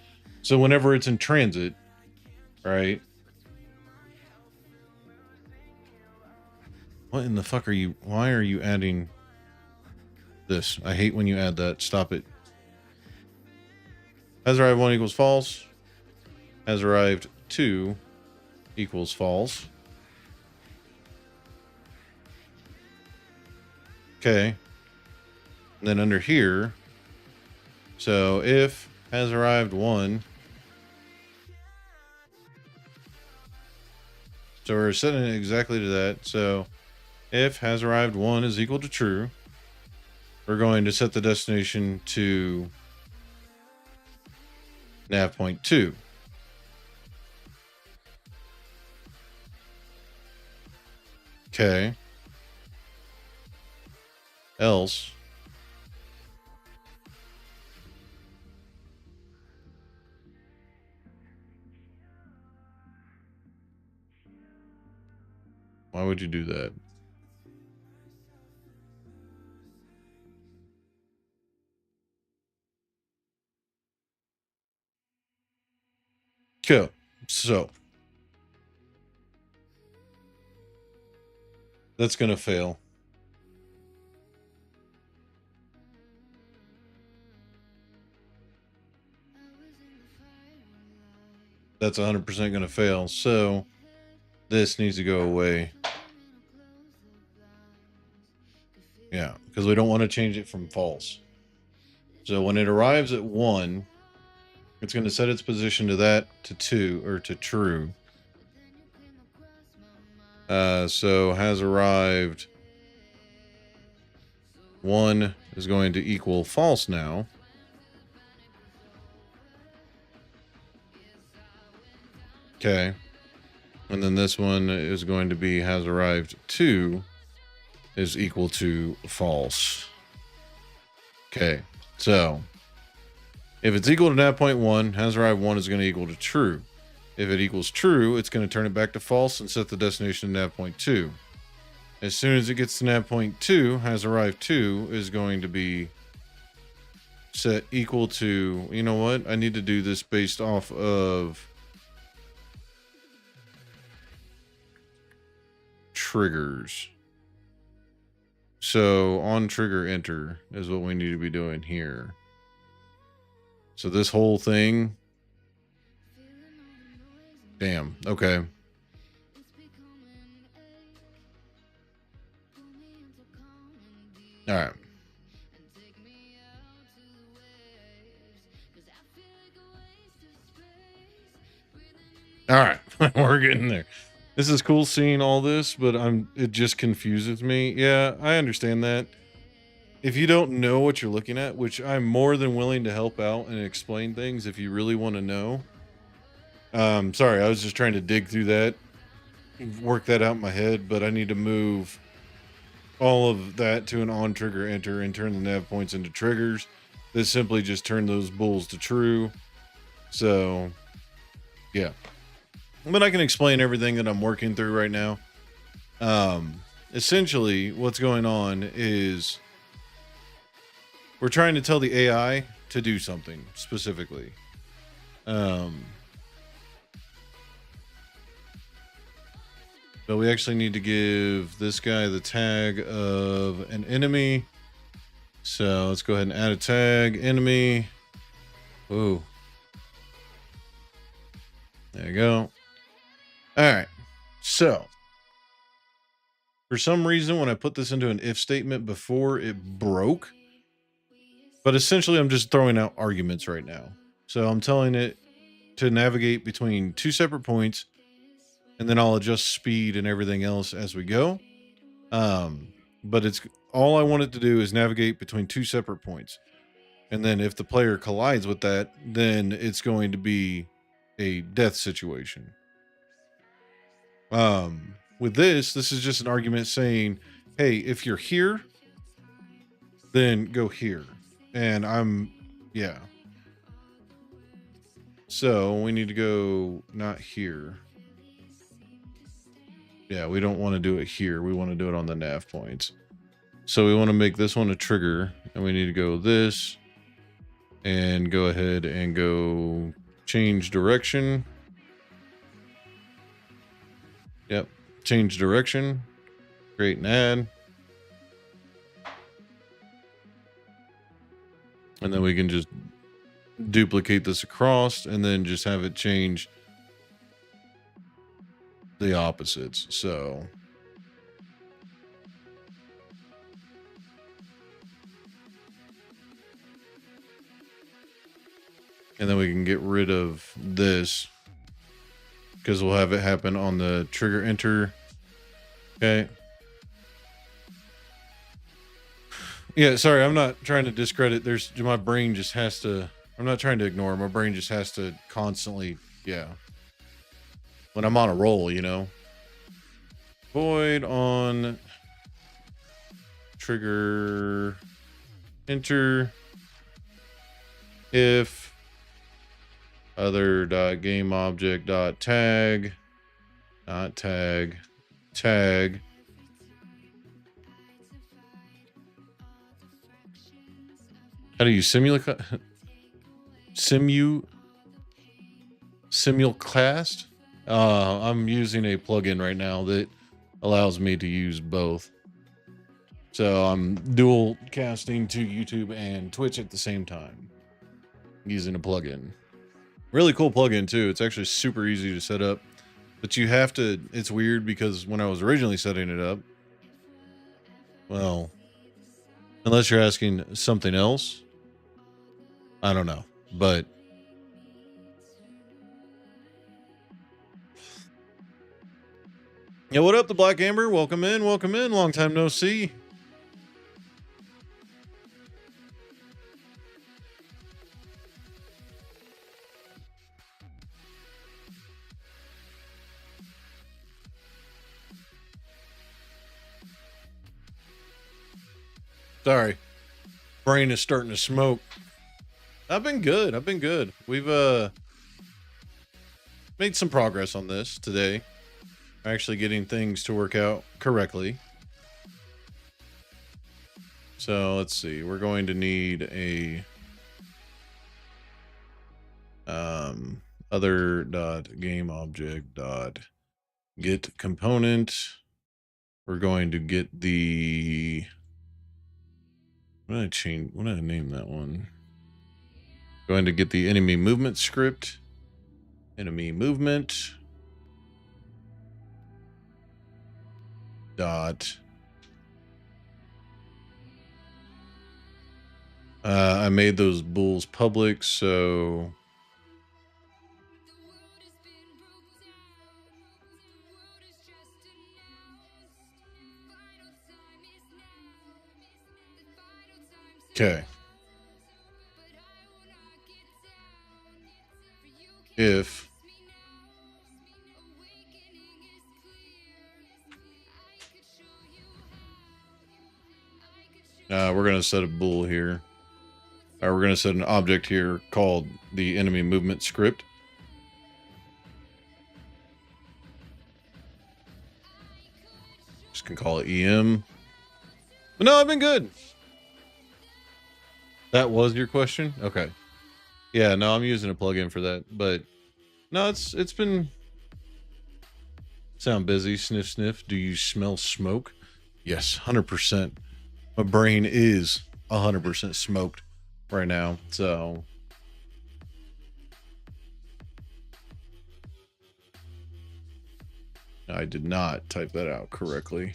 so whenever it's in transit, right? What in the fuck are you? Why are you adding this? I hate when you add that. Stop it. Has arrived 1 equals false. Has arrived 2 equals false. Okay. And then under here, so if has arrived 1, so we're setting it exactly to that. So if has arrived 1 is equal to true, we're going to set the destination to nav point 2. Okay. Else why would you do that? Okay, so that's gonna fail. That's 100% gonna fail. So this needs to go away. Yeah, because we don't want to change it from false. So when it arrives at 1, it's going to set its position to that, to 2, or to true. So has arrived 1 is going to equal false now. Okay. And then this one is going to be has arrived 2 is equal to false. Okay. So If it's equal to nav.1, has arrived 1 is going to equal to true. If it equals true, it's going to turn it back to false and set the destination to nav.2. As soon as it gets to nav.2, has arrived 2 is going to be set equal to, you know what? I need to do this based off of triggers. So on trigger enter is what we need to be doing here. So this whole thing. Damn. Okay. All right. All right. We're getting there. This is cool seeing all this, but it just confuses me. Yeah, I understand that. If you don't know what you're looking at, which I'm more than willing to help out and explain things if you really want to know. Sorry, I was just trying to dig through that, work that out in my head, but I need to move all of that to an on trigger enter and turn the nav points into triggers that simply just turn those bulls to true. So, yeah. But I can explain everything that I'm working through right now. Essentially, what's going on is we're trying to tell the AI to do something specifically. But we actually need to give this guy the tag of an enemy. So let's go ahead and add a tag, enemy. Ooh. There you go. All right. So for some reason, when I put this into an if statement before, it broke. But essentially, I'm just throwing out arguments right now. So I'm telling it to navigate between two separate points, and then I'll adjust speed and everything else as we go. But it's all I want it to do is navigate between two separate points. And then if the player collides with that, then it's going to be a death situation. With this is just an argument saying, hey, if you're here, then go here. And yeah. So we need to go not here. Yeah, we don't want to do it here. We want to do it on the nav points. So we want to make this one a trigger, and we need to go this and go ahead and go change direction. Yep. Change direction. Create an add. And then we can just duplicate this across and then just have it change the opposites. So and then we can get rid of this because we'll have it happen on the trigger enter. Okay. Yeah, sorry, I'm not trying to discredit. My brain just has to, I'm not trying to ignore. My brain just has to constantly, yeah. When I'm on a roll, you know. Void on trigger enter if other dot game object dot tag not tag tag how do you simulcast I'm using a plugin right now that allows me to use both, so I'm dual casting to YouTube and Twitch at the same time using a plugin. Really cool plugin too. It's actually super easy to set up, but you have to, it's weird because when I was originally setting it up, well, unless you're asking something else, I don't know, but yeah, what up, the Black Amber? Welcome in, long time no see. Sorry. Brain is starting to smoke. I've been good. I've been good. We've made some progress on this today. Actually getting things to work out correctly. So let's see. We're going to need a other dot game object dot get component. We're going to get the what did I name that one? Going to get the enemy movement script. Enemy movement dot I made those bulls public, so okay. If we're going to set a bool here. Or we're going to set an object here called the enemy movement script. Just can call it EM. But no, I've been good. That was your question? Okay. Yeah, no, I'm using a plugin for that. But no, it's been sound busy. Sniff, sniff. Do you smell smoke? Yes, 100%. My brain is 100% smoked right now. So I did not type that out correctly.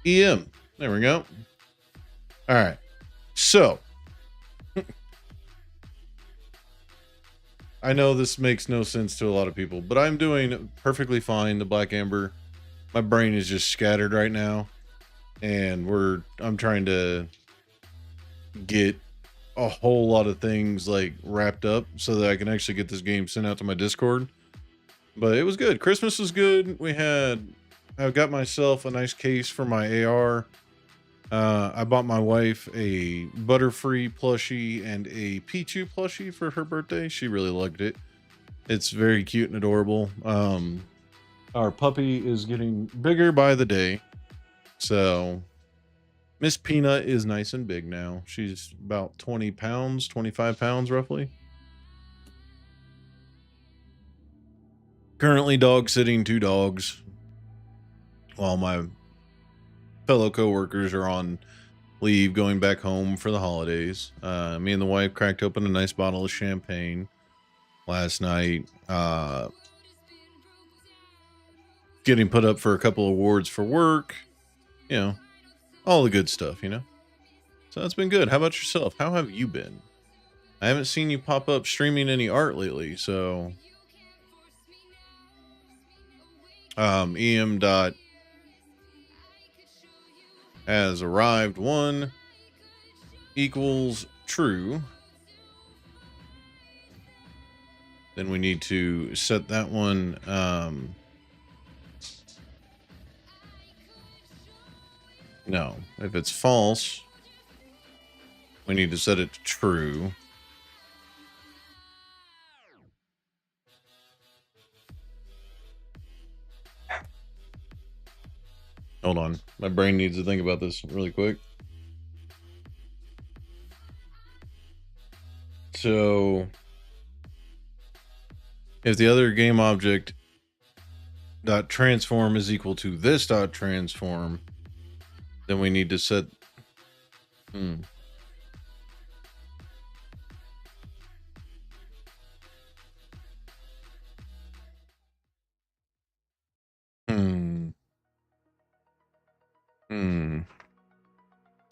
EM. There we go. All right. So I know this makes no sense to a lot of people, but I'm doing perfectly fine. The Black Amber, my brain is just scattered right now, and I'm trying to get a whole lot of things like wrapped up so that I can actually get this game sent out to my Discord. But it was good. Christmas was good. I got myself a nice case for my AR. I bought my wife a Butterfree plushie and a Pichu plushie for her birthday. She really liked it. It's very cute and adorable. Our puppy is getting bigger by the day. So Miss Peanut is nice and big now. She's about 20 pounds, 25 pounds roughly. Currently dog sitting 2 dogs while my fellow coworkers are on leave going back home for the holidays. Me and the wife cracked open a nice bottle of champagne last night. Getting put up for a couple awards for work. You know, all the good stuff, you know. So that's been good. How about yourself? How have you been? I haven't seen you pop up streaming any art lately, so em dot has arrived 1 equals true. Then we need to set that one no, if it's false, we need to set it to true. Hold on. My brain needs to think about this really quick. So if the other game object dot transform is equal to this dot transform, then we need to set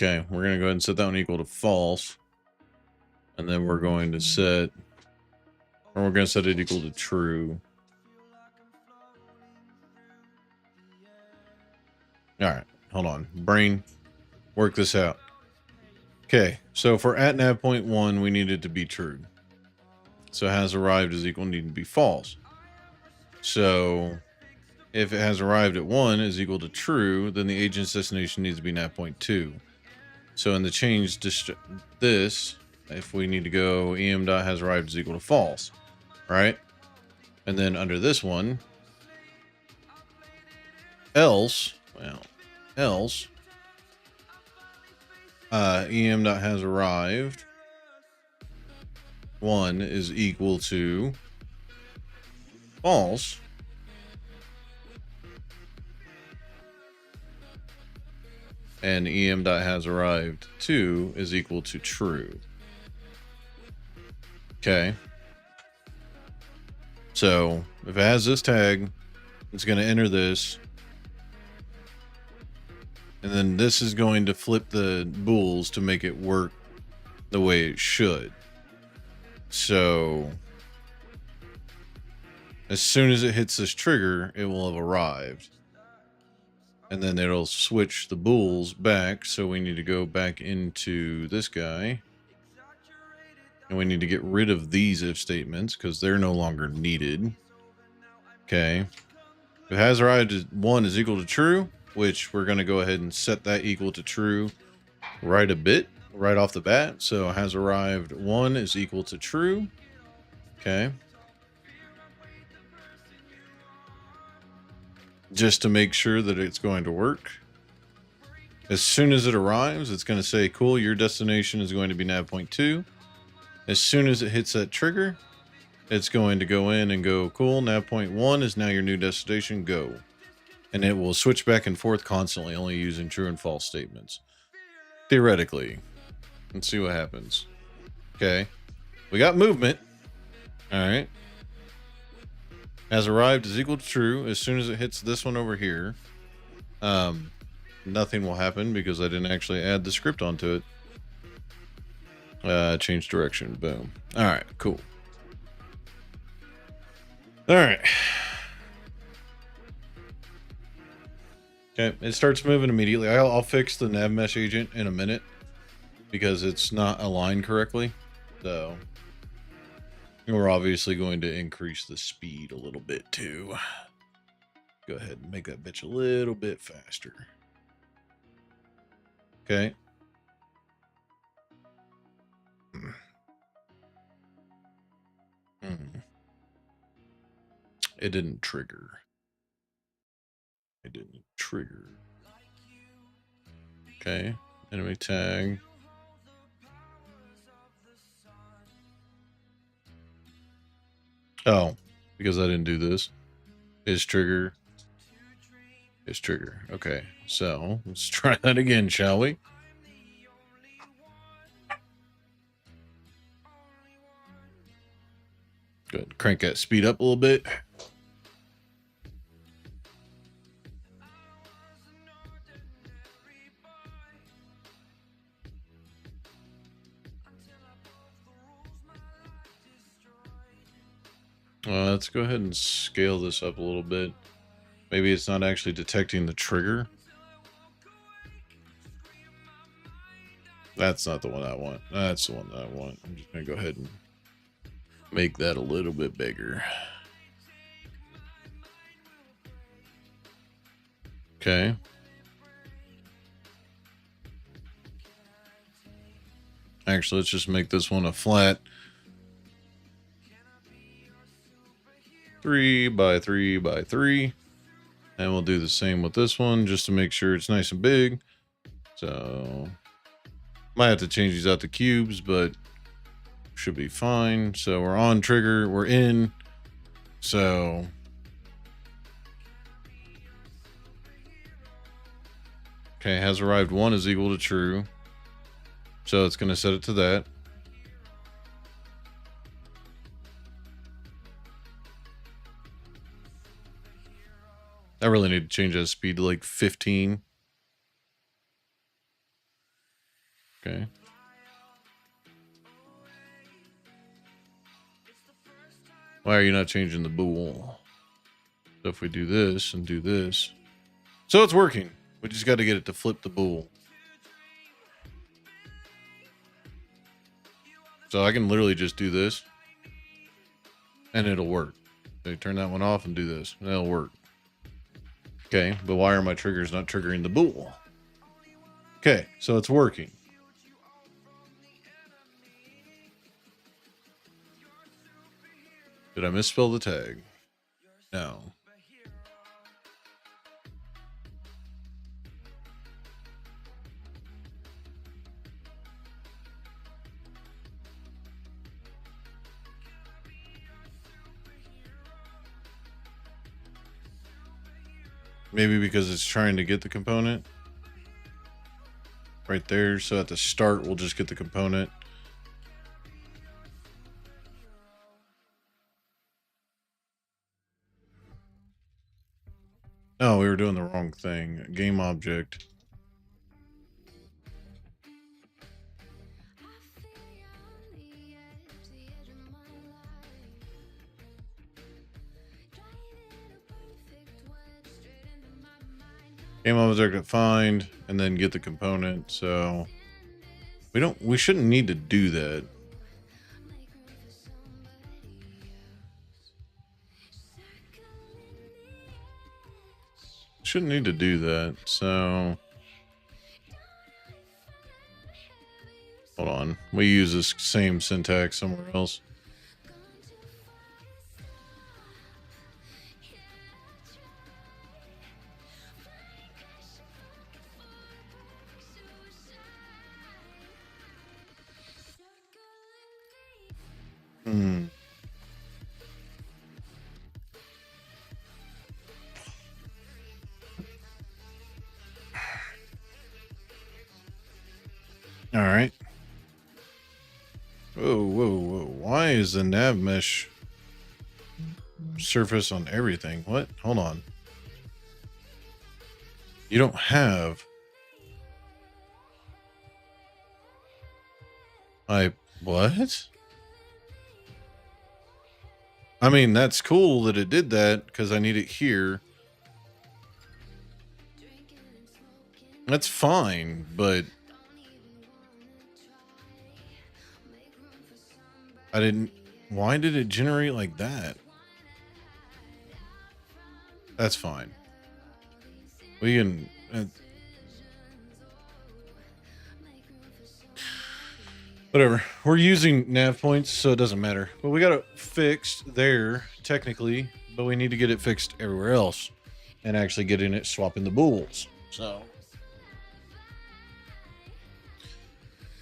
Okay, we're going to go ahead and set that one equal to false. And then we're going to set, or we're going to set it equal to true. All right, hold on. Brain, work this out. Okay, so for at nav point 1, we need it to be true. So has arrived is equal need to be false. So if it has arrived at 1 is equal to true, then the agent's destination needs to be nav point 2. So in the change this if we need to go em dot has arrived is equal to false, right? And then under this one, else, well, else em dot has arrived 1 is equal to false. And em dot has arrived 2 is equal to true. Okay. So if it has this tag, it's going to enter this. And then this is going to flip the bools to make it work the way it should. So as soon as it hits this trigger, it will have arrived. And then it'll switch the bools back. So we need to go back into this guy. And we need to get rid of these if statements because they're no longer needed. Okay. If it has arrived 1 is equal to true, which we're going to go ahead and set that equal to true right off the bat. So has arrived 1 is equal to true. Okay. Just to make sure that it's going to work. As soon as it arrives, it's going to say, cool, your destination is going to be nav point 2. As soon as it hits that trigger, it's going to go in and go, cool, nav point 1 is now your new destination, go. And it will switch back and forth constantly, only using true and false statements. Theoretically. Let's see what happens. Okay. We got movement. All right. Has arrived is equal to true. As soon as it hits this one over here, nothing will happen because I didn't actually add the script onto it. Change direction. Boom. All right, cool. All right. Okay, it starts moving immediately. I'll fix the nav mesh agent in a minute because it's not aligned correctly. So we're obviously going to increase the speed a little bit too. Go ahead and make that bitch a little bit faster. Okay. It didn't trigger. It didn't trigger. Okay. Enemy tag. Oh, because I didn't do this. Is trigger. Is trigger. Okay. So let's try that again, shall we? Good. Crank that speed up a little bit. Let's go ahead and scale this up a little bit. Maybe it's not actually detecting the trigger. That's not the one I want. That's the one that I want. I'm just going to go ahead and make that a little bit bigger. Okay. Actually, let's just make this one a flat 3 by 3 by 3. And we'll do the same with this one just to make sure it's nice and big. So might have to change these out to cubes, but should be fine. So we're on trigger, we're in. So okay, has arrived 1 is equal to true. So it's going to set it to that. I really need to change that speed to like 15. Okay. Why are you not changing the bool? So if we do this and do this. So it's working. We just got to get it to flip the bool. So I can literally just do this. And it'll work. So turn that one off and do this. And it'll work. Okay, but why are my triggers not triggering the bool? Okay, so it's working. Did I misspell the tag? No. Maybe because it's trying to get the component right there. So at the start, we'll just get the component. No, we were doing the wrong thing. Game object. Game object find and then get the component. So we shouldn't need to do that. Shouldn't need to do that. So hold on. We use this same syntax somewhere else. All right. Whoa. Why is the nav mesh surface on everything? What? Hold on. You don't have... What? I mean, that's cool that it did that because I need it here. That's fine, but I didn't... Why did it generate like that? That's fine. We can... whatever. We're using nav points, so it doesn't matter. But we got it fixed there, technically. But we need to get it fixed everywhere else. And actually getting it swapping the bools. So...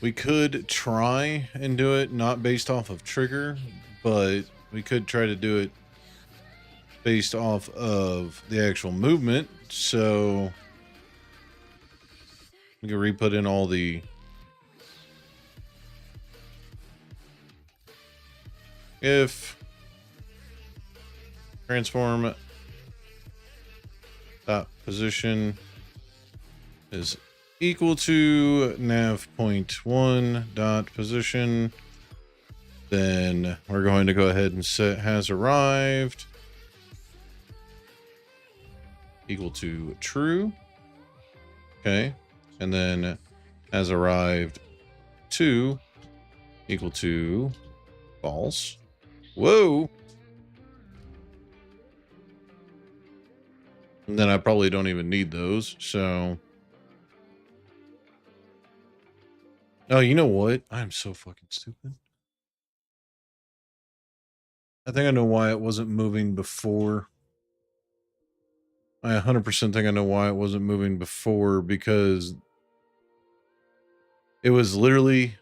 we could try and do it not based off of trigger, but we could try to do it based off of the actual movement. So we can re-put in all the if transform dot position is equal to nav point 1 dot position, then we're going to go ahead and set has arrived equal to true. Okay, and then has arrived 2 equal to false. Whoa. And then I probably don't even need those, so oh, you know what? I'm so fucking stupid. I think I know why it wasn't moving before. I 100% think I know why it wasn't moving before, because it was literally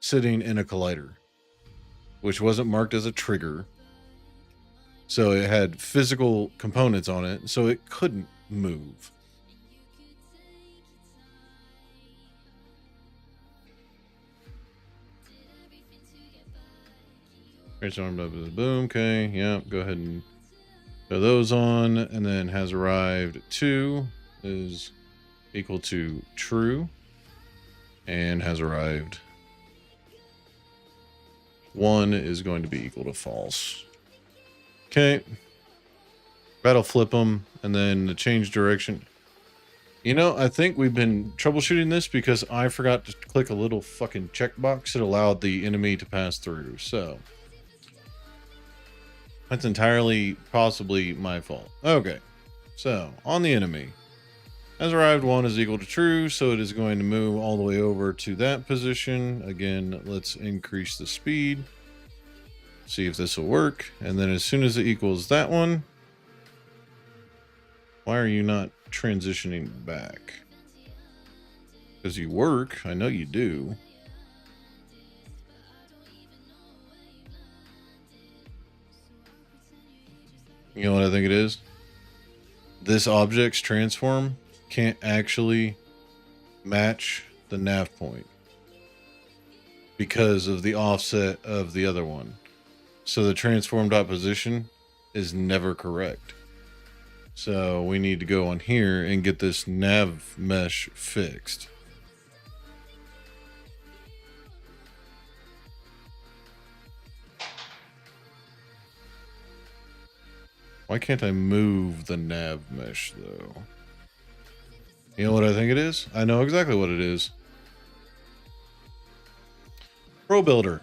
sitting in a collider, which wasn't marked as a trigger. So it had physical components on it, so it couldn't move. Boom. Okay. Yeah. Go ahead and throw those on. And then has arrived 2 is equal to true. And has arrived 1 is going to be equal to false. Okay. That'll flip them. And then the change direction. You know, I think we've been troubleshooting this because I forgot to click a little fucking checkbox that allowed the enemy to pass through. So that's entirely possibly my fault. Okay, so on the enemy, has arrived 1 is equal to true, so it is going to move all the way over to that position. Again, let's increase the speed. see if this will work. And then as soon as it equals that one, why are you not transitioning back? Because you work. I know you do. You know what I think it is? This object's transform can't actually match the nav point because of the offset of the other one. So the transformed opposition is never correct. So we need to go on here and get this nav mesh fixed. Why can't I move the nav mesh though? You know what I think it is? I know exactly what it is. Pro Builder.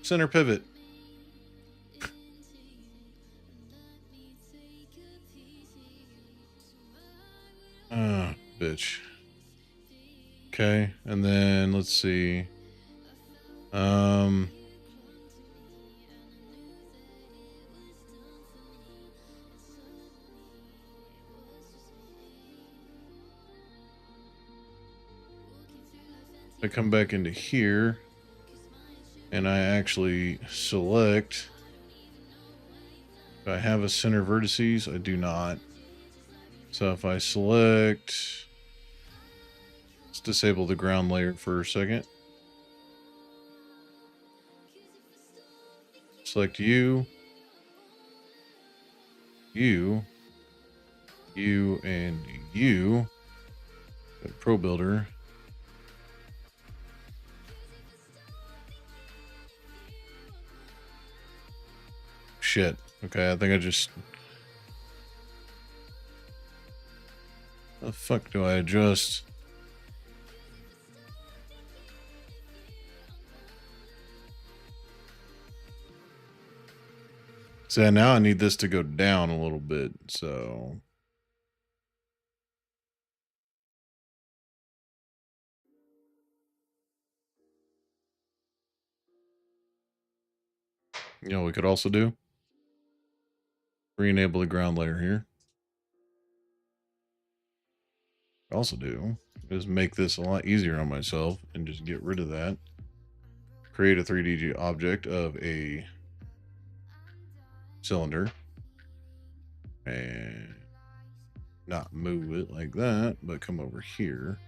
Center pivot. Bitch. Okay, and then let's see. I come back into here and I actually select. Do I have a center vertices? I do not. So if I select, let's disable the ground layer for a second. Select you, and you. Pro Builder. Shit. Okay, I think I just... The fuck do I adjust? So now I need this to go down a little bit, so... You know what we could also do? Re-enable the ground layer here. Also do is make this a lot easier on myself and just get rid of that. Create a 3D object of a cylinder and not move it like that, but come over here.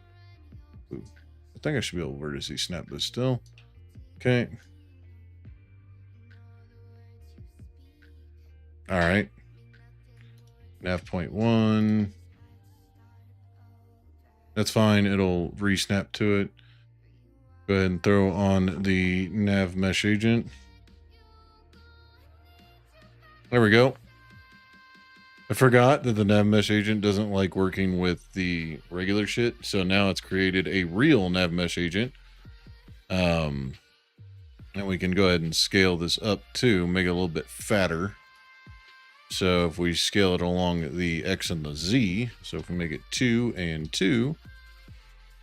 Ooh, I think I should be able to vertice snap this still. Okay. All right. Nav point 1. That's fine. It'll re-snap to it. Go ahead and throw on the nav mesh agent. There we go. I forgot that the nav mesh agent doesn't like working with the regular shit. So now it's created a real nav mesh agent. And we can go ahead and scale this up too, make it a little bit fatter. So if we scale it along the X and the Z, so if we make it 2 and 2,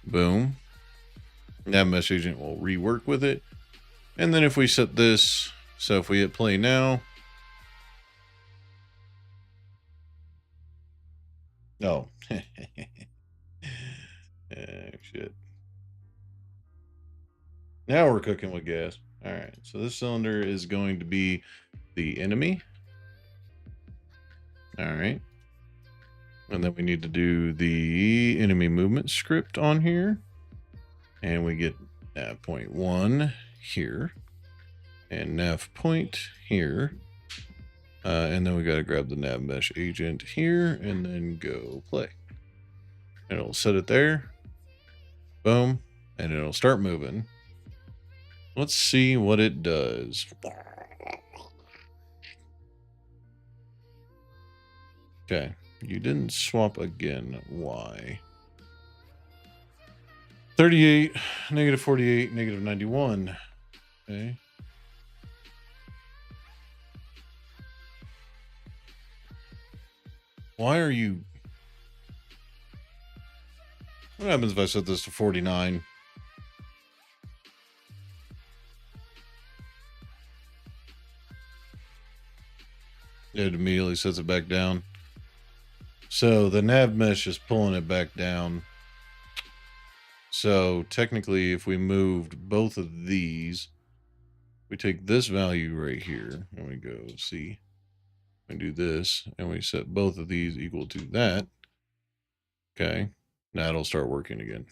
boom, nav mesh agent will rework with it. And then if we set this, so if we hit play now, oh, shit. Now we're cooking with gas. All right, so this cylinder is going to be the enemy. All right. And then we need to do the enemy movement script on here. And we get nav point 1 here. And nav point here. And then we got to grab the nav mesh agent here and then go play. And it'll set it there. Boom. And it'll start moving. Let's see what it does. Okay, you didn't swap again. Why? 38, negative 48, negative 91. Okay. Why are you... What happens if I set this to 49? It immediately sets it back down. So the nav mesh is pulling it back down. So technically, if we moved both of these, we take this value right here and we go see and do this, and we set both of these equal to that. Okay, now it'll start working again.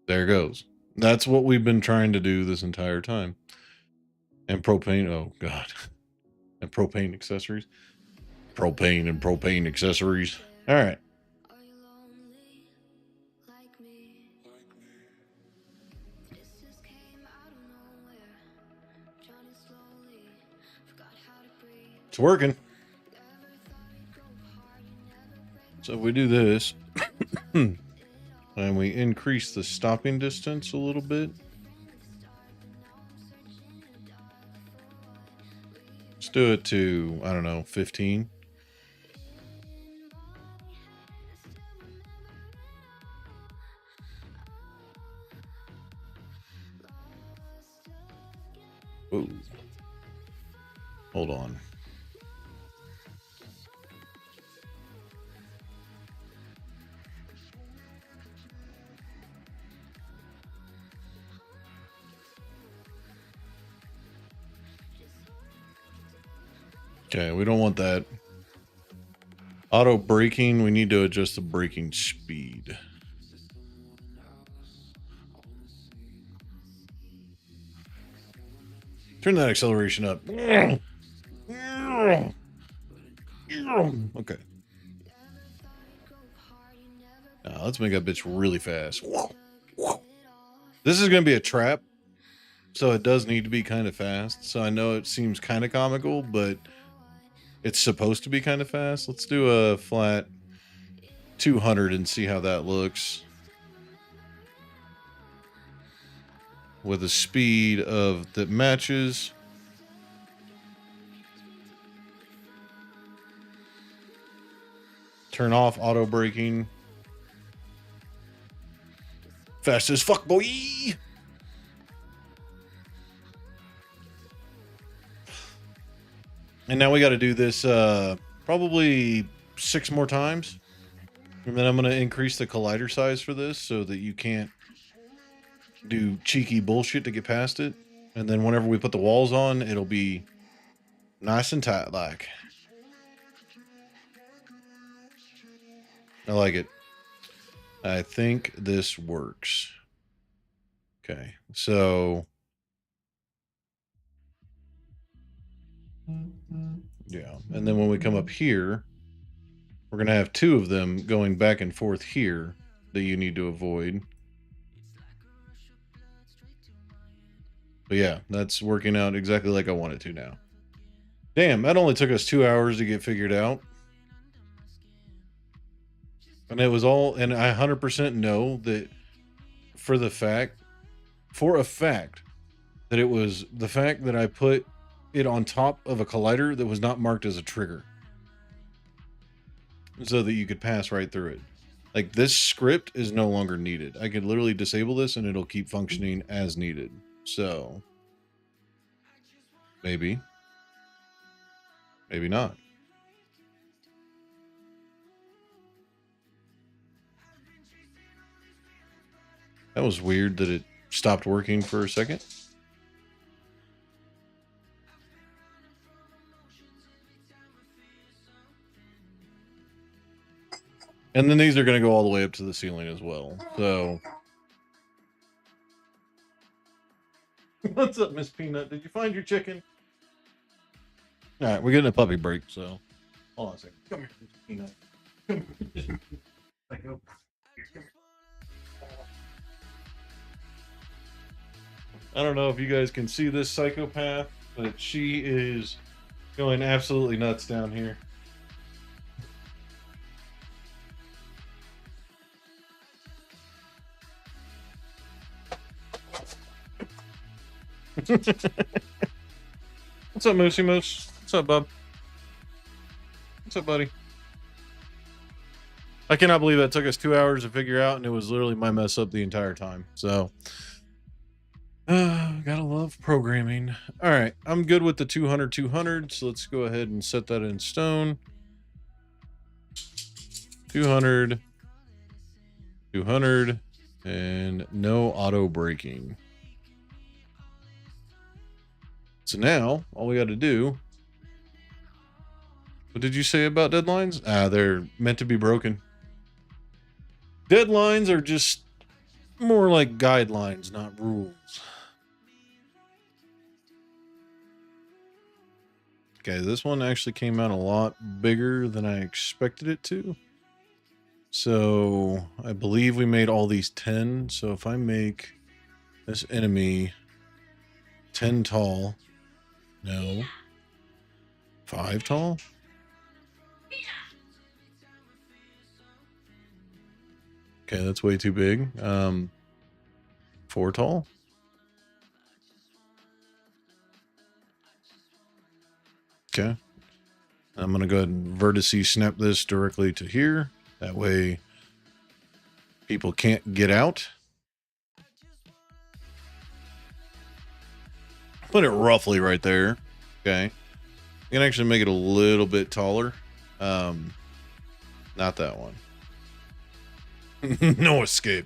There it goes. That's what we've been trying to do this entire time. And propane, oh God. And propane accessories. Propane and propane accessories. All right. It's working. So if we do this, and we increase the stopping distance a little bit. Let's do it to, I don't know, 15. Whoa. Hold on. Okay, we don't want that. Auto braking, we need to adjust the braking speed. Turn that acceleration up. Okay. Now let's make that bitch really fast. This is going to be a trap, so it does need to be kind of fast. So I know it seems kind of comical, but it's supposed to be kind of fast. Let's do a flat 200 and see how that looks. With a speed of that matches. Turn off auto braking. Fast as fuck, boy. And now we got to do this probably 6 more times. And then I'm going to increase the collider size for this so that you can't do cheeky bullshit to get past it. And then whenever we put the walls on, it'll be nice and tight like. I like it. I think this works. Okay, so yeah, and then when we come up here, we're gonna have 2 of them going back and forth here that you need to avoid. But yeah, that's working out exactly like I want it to now. Damn, that only took us 2 hours to get figured out. And it was all, and I 100% know that for a fact that it was the fact that I put it on top of a collider that was not marked as a trigger. So that you could pass right through it. Like, this script is no longer needed. I could literally disable this and it'll keep functioning as needed. So, maybe. Maybe not. That was weird that it stopped working for a second. And then these are going to go all the way up to the ceiling as well. So, what's up, Miss Peanut? Did you find your chicken? All right, we're getting a puppy break, so hold on a second. Come here, Miss Peanut. Come here. Psycho. I don't know if you guys can see this psychopath, but she is going absolutely nuts down here. What's up, Moosey Moose? What's up, bub? What's up, buddy? I cannot believe that took us 2 hours to figure out, and it was literally my mess up the entire time. So, Gotta love programming. All right, I'm good with the 200, 200. So let's go ahead and set that in stone. 200, 200, and no auto braking. So now all we got to do. What did you say about deadlines? They're meant to be broken. Deadlines are just more like guidelines, not rules. Okay, this one actually came out a lot bigger than I expected it to. So I believe we made all these 10. So if I make this enemy 10 tall, no, 5 tall. Okay, that's way too big. 4 tall. Okay. I'm going to go ahead and vertice snap this directly to here. That way people can't get out. Put it roughly right there. Okay. You can actually make it a little bit taller. Not that one. No escape.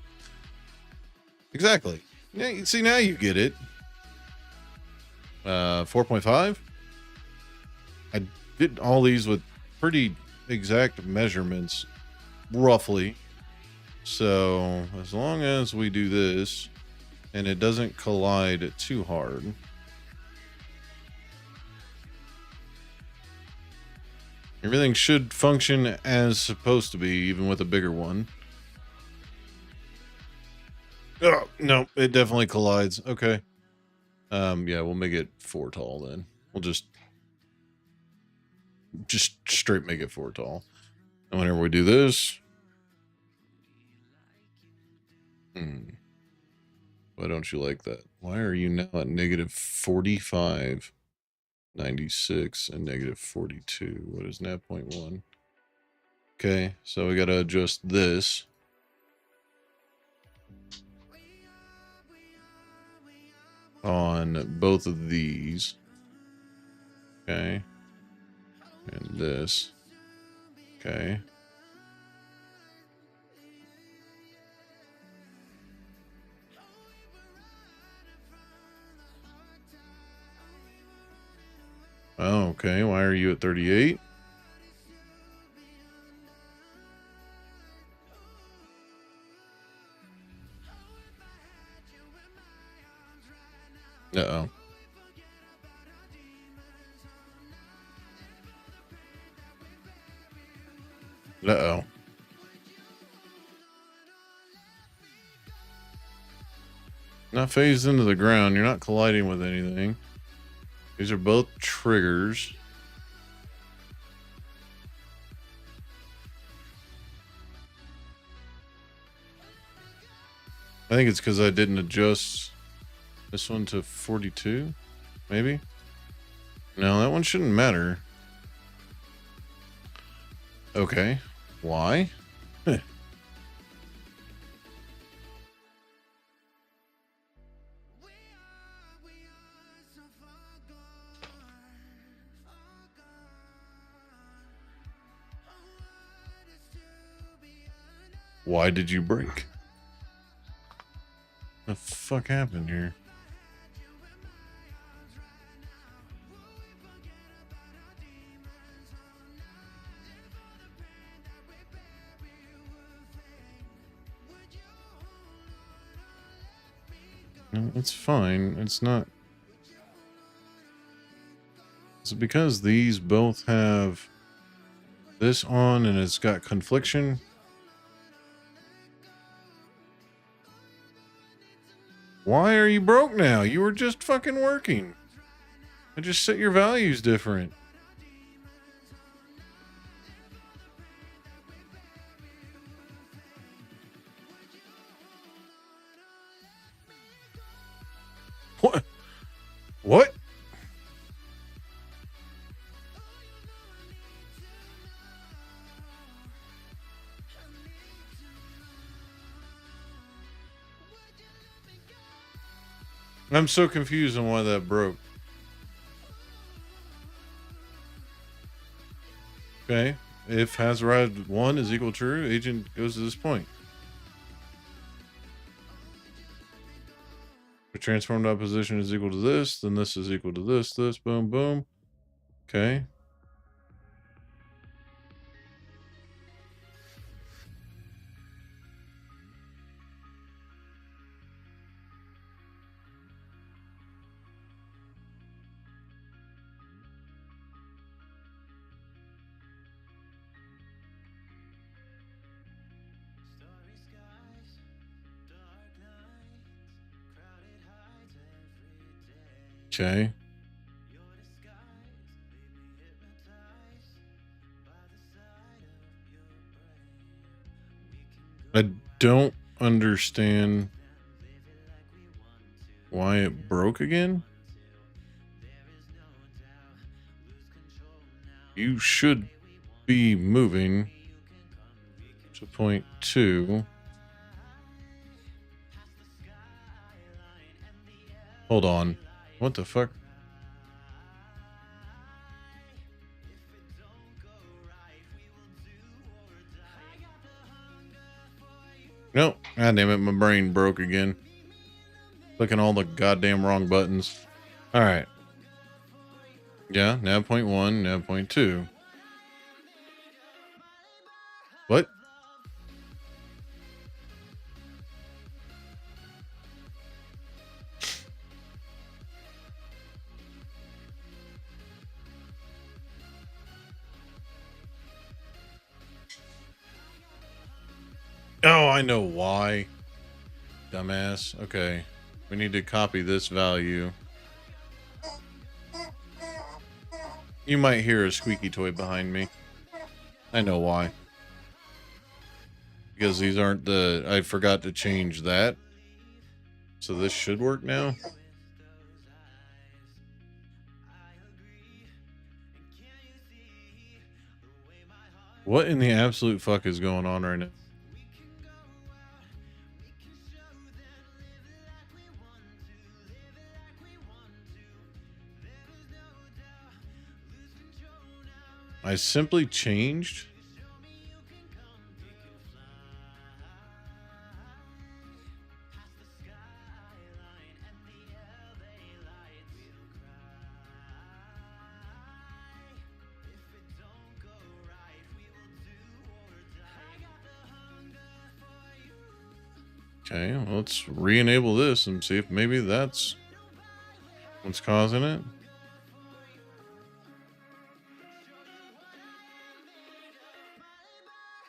Exactly. Yeah, see, now you get it. 4.5. I did all these with pretty exact measurements, roughly. So as long as we do this and it doesn't collide too hard. Everything should function as supposed to be, even with a bigger one. Oh, no, it definitely collides. Okay. Yeah, we'll make it 4 tall then. We'll just straight make it 4 tall. And whenever we do this, why don't you like that? Why are you now at negative 45, 96, and negative 42? What is nav 0.1? Okay, so we got to adjust this. On both of these. Okay. And this. Okay. Oh, okay. Why are you at 38? Uh-oh. Uh-oh. Not phased into the ground. You're not colliding with anything. These are both triggers. I think it's because I didn't adjust this one to 42, maybe? No, that one shouldn't matter. Okay. Why? Why did you break? What the fuck happened here? No, it's fine. It's not. Is it because these both have this on and it's got confliction? Why are you broke now? You were just fucking working. I just set your values different. What? What? I'm so confused on why that broke. Okay. If has arrived 1 is equal true, agent goes to this point. If transformed opposition is equal to this, then this is equal to this, boom, boom. Okay. Okay. I don't understand why it broke again. You should be moving to point 2. Hold on. What the fuck? Nope. God damn it, my brain broke again. Clicking all the goddamn wrong buttons. All right. Yeah, nav point 1, nav point 2. What? Oh, I know why. Dumbass. Okay. We need to copy this value. You might hear a squeaky toy behind me. I know why. Because these aren't the... I forgot to change that. So this should work now. What in the absolute fuck is going on right now? I simply changed. Okay, well, let's re-enable this and see if maybe that's what's causing it.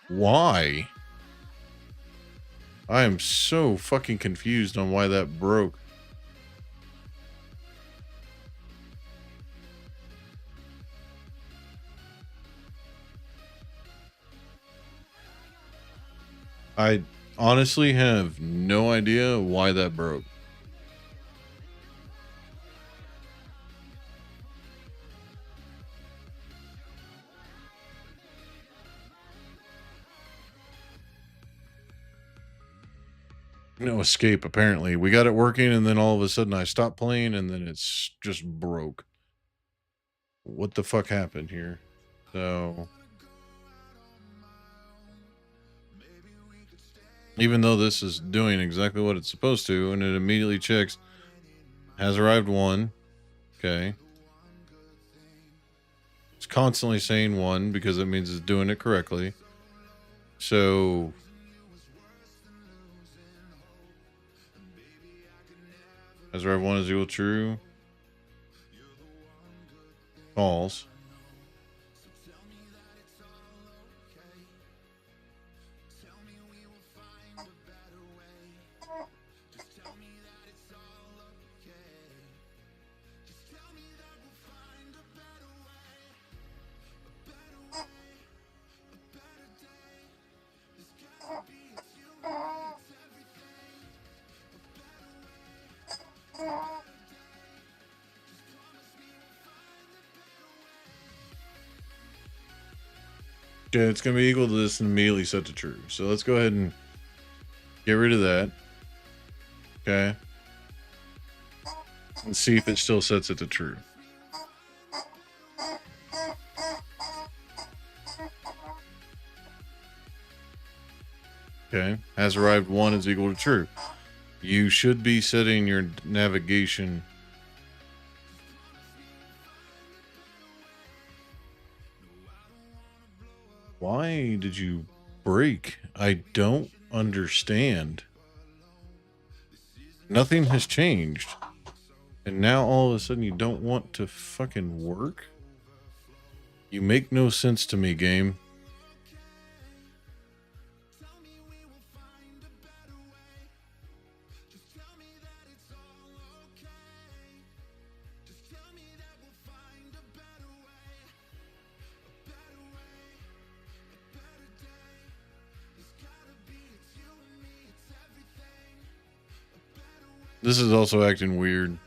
Why? I am so fucking confused on why that broke. I honestly have no idea why that broke. No escape, apparently. We got it working, and then all of a sudden I stopped playing, and then it's just broke. What the fuck happened here? So... even though this is doing exactly what it's supposed to, and it immediately checks, has arrived 1. Okay. It's constantly saying 1 because it means it's doing it correctly. So... has arrived 1 is equal true. False. Okay, it's going to be equal to this and immediately set to true. So let's go ahead and get rid of that. Okay. and see if it still sets it to true. Okay, has arrived 1 is equal to true. You should be setting your navigation. Why did you break? I don't understand. Nothing has changed. And now all of a sudden you don't want to fucking work? You make no sense to me, game. This is also acting weird.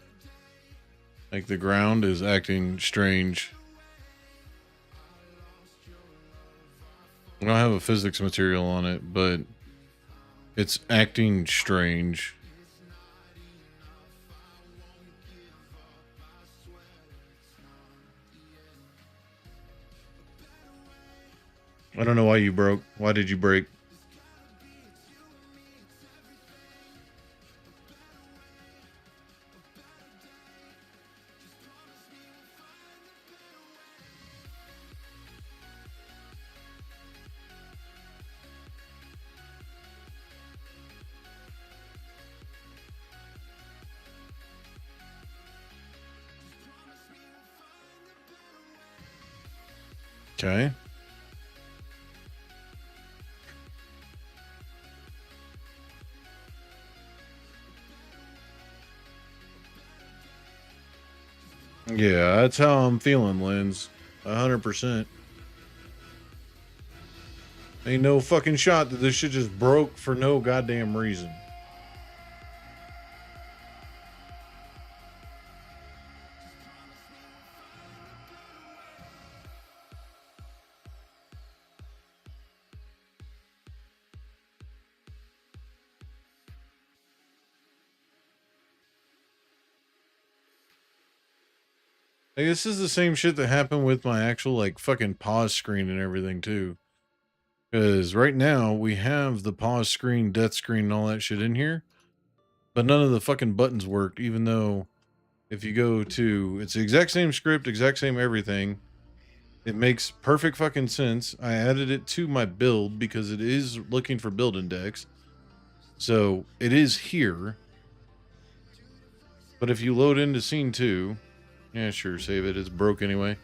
Like the ground is acting strange. I don't have a physics material on it, but it's acting strange. I don't know why you broke. Why did you break? Okay. Yeah, that's how I'm feeling, Lens. 100%. Ain't no fucking shot that this shit just broke for no goddamn reason. Like, this is the same shit that happened with my actual, like, fucking pause screen and everything, too. Because right now, we have the pause screen, death screen, and all that shit in here. But none of the fucking buttons worked, even though if you go to... It's the exact same script, exact same everything. It makes perfect fucking sense. I added it to my build because it is looking for build index. So, it is here. But if you load into scene 2... Yeah, sure, save it. It's broke anyway.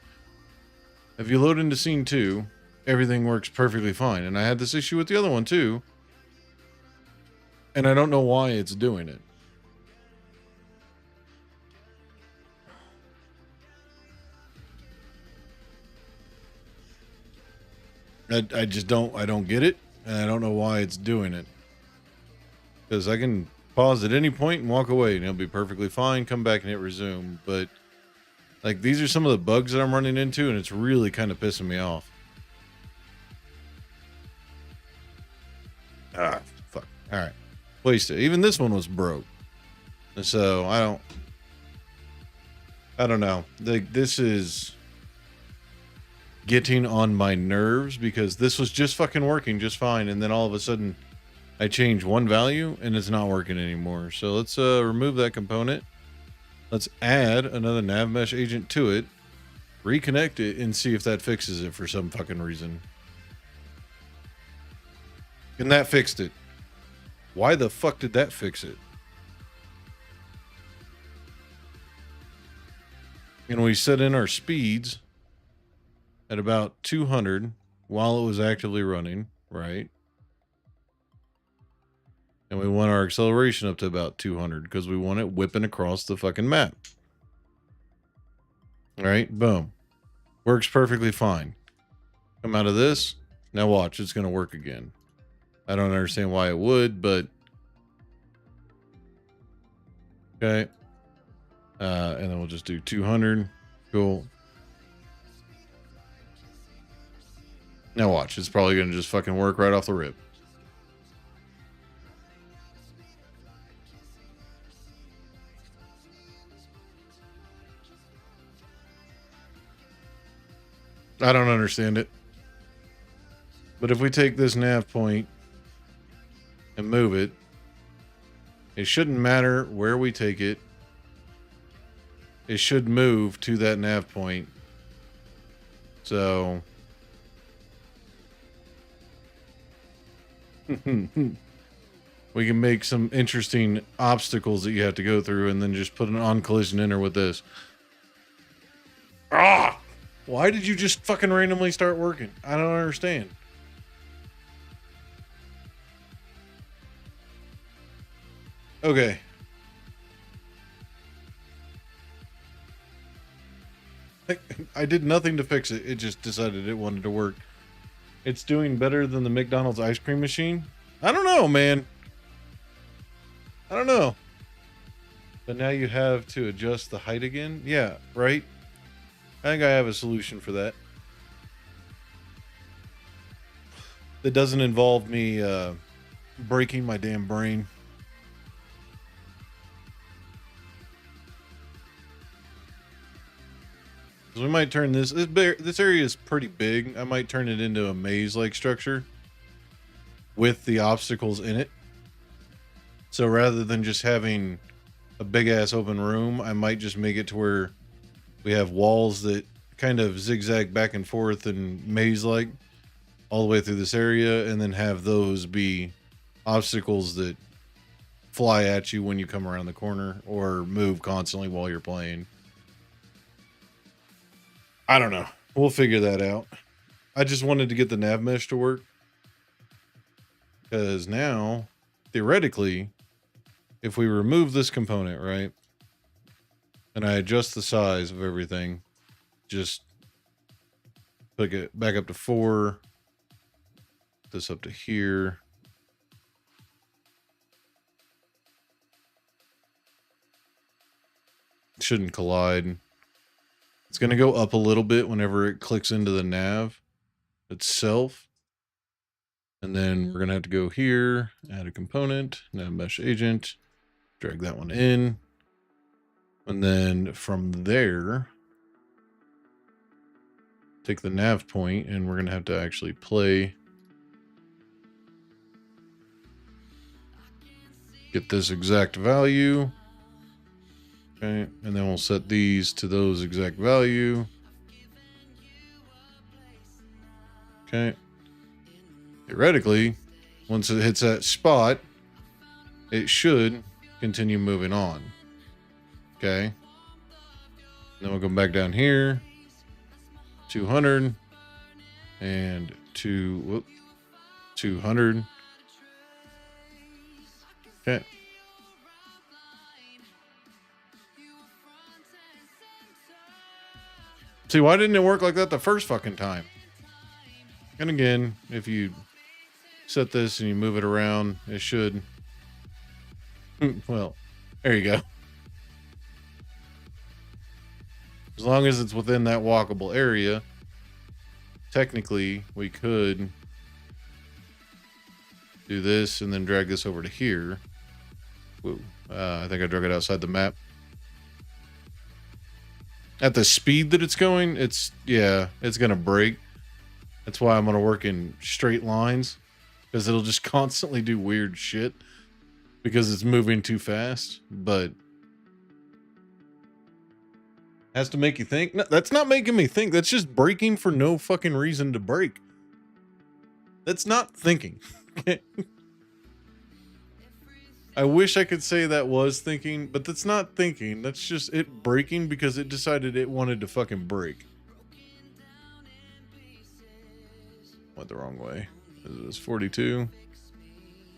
If you load into scene 2, everything works perfectly fine. And I had this issue with the other one too. And I don't know why it's doing it. I just don't get it. And I don't know why it's doing it. Because I can pause at any point and walk away and it'll be perfectly fine. Come back and hit resume. But... like, these are some of the bugs that I'm running into, and it's really kind of pissing me off. Ah, fuck. All right. Wasted. Even this one was broke. So, I don't know. This is getting on my nerves because this was just fucking working just fine, and then all of a sudden, I change one value, and it's not working anymore. So, let's remove that component. Let's add another nav mesh agent to it, reconnect it, and see if that fixes it for some fucking reason. And that fixed it. Why the fuck did that fix it? And we set in our speeds at about 200 while it was actively running, right? And we want our acceleration up to about 200 because we want it whipping across the fucking map. All right, boom. Works perfectly fine. Come out of this. Now watch, it's going to work again. I don't understand why it would, but... okay. And then we'll just do 200. Cool. Now watch, it's probably going to just fucking work right off the rip. I don't understand it. But if we take this nav point and move it, it shouldn't matter where we take it. It should move to that nav point. So we can make some interesting obstacles that you have to go through and then just put an on collision enter with this. Ah! Why did you just fucking randomly start working? I don't understand. Okay. I did nothing to fix it. It just decided it wanted to work. It's doing better than the McDonald's ice cream machine. I don't know, man. I don't know. But now you have to adjust the height again. Yeah, right? I think I have a solution for that. That doesn't involve me breaking my damn brain. So we might turn this area is pretty big. I might turn it into a maze-like structure with the obstacles in it. So rather than just having a big-ass open room, I might just make it to where we have walls that kind of zigzag back and forth and maze-like all the way through this area, and then have those be obstacles that fly at you when you come around the corner or move constantly while you're playing. I don't know. We'll figure that out. I just wanted to get the nav mesh to work. Because now, theoretically, if we remove this component, right? And I adjust the size of everything. Just pick it back up to 4. This up to here. It shouldn't collide. It's going to go up a little bit whenever it clicks into the nav itself. And then we're going to have to go here, add a component, nav mesh agent, drag that one in. And then from there, take the nav point, and we're going to have to actually play. Get this exact value. Okay, and then we'll set these to those exact value. Okay. Theoretically, once it hits that spot, it should continue moving on. Okay. Then we'll go back down here. 200 and 200. Okay. See, why didn't it work like that the first fucking time? And again, if you set this and you move it around, it should. Well, there you go. As long as it's within that walkable area, technically we could do this and then drag this over to here. Whoa. I think I drug it outside the map. At the speed that it's going, it's gonna break. That's why I'm gonna work in straight lines, because it'll just constantly do weird shit because it's moving too fast. But has to make you think. No, that's not making me think. That's just breaking for no fucking reason to break. That's not thinking. I wish I could say that was thinking, but that's not thinking. That's just it breaking because it decided it wanted to fucking break. Went the wrong way. It was 42.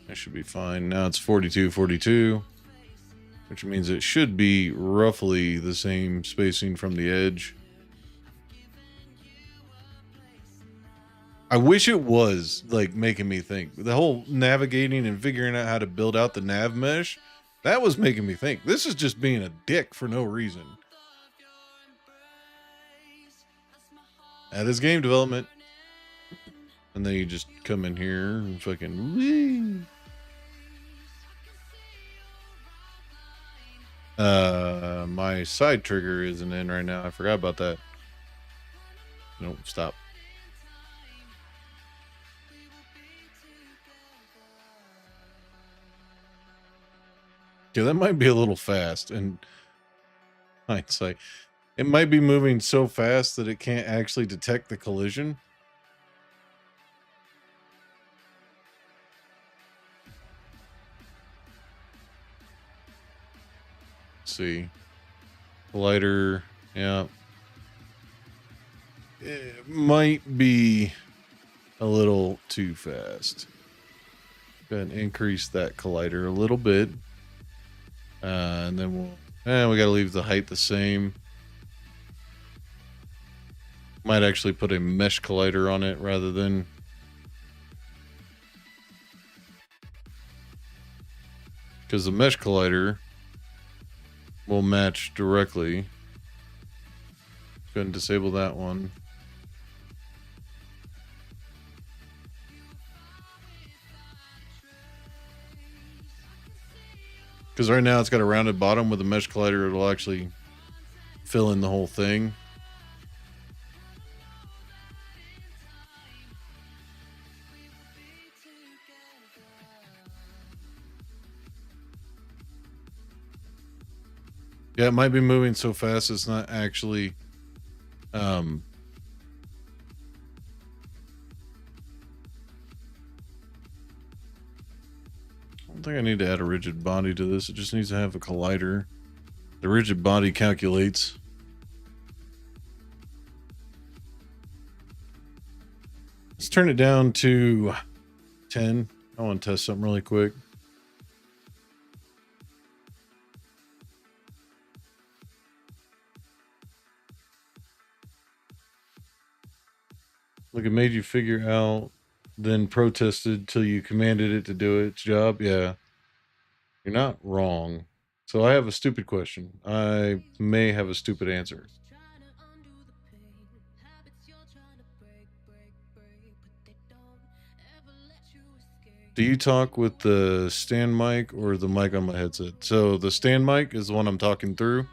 That should be fine. Now it's 42, 42. Which means it should be roughly the same spacing from the edge. I wish it was like making me think. The whole navigating and figuring out how to build out the nav mesh, that was making me think. This is just being a dick for no reason. That is game development. And then you just come in here and fucking whee. My side trigger isn't in right now. I forgot about that. Nope, stop. Yeah, that might be a little fast. And hindsight, it might be moving so fast that it can't actually detect the collision. Let's see. Collider, yeah. It might be a little too fast. Go ahead and increase that collider a little bit. And then we got to leave the height the same. Might actually put a mesh collider on it rather than. Because the mesh collider will match directly. Go ahead and disable that one. Because right now it's got a rounded bottom. With a mesh collider, it'll actually fill in the whole thing. Yeah, it might be moving so fast it's not actually I don't think I need to add a rigid body to this. It just needs to have a collider. The rigid body calculates. Let's turn it down to 10. I want to test something really quick. Look, it made you figure out, then protested till you commanded it to do its job. Yeah. You're not wrong. So I have a stupid question. I may have a stupid answer. Do you talk with the stand mic or the mic on my headset? So the stand mic is the one I'm talking through.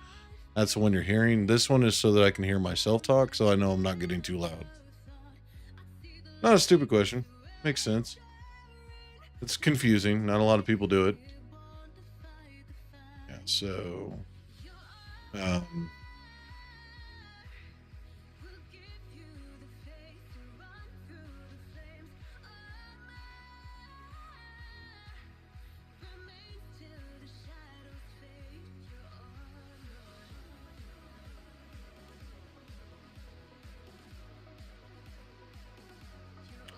That's the one you're hearing. This one is so that I can hear myself talk, so I know I'm not getting too loud. Not a stupid question. Makes sense. It's confusing. Not a lot of people do it. Yeah, so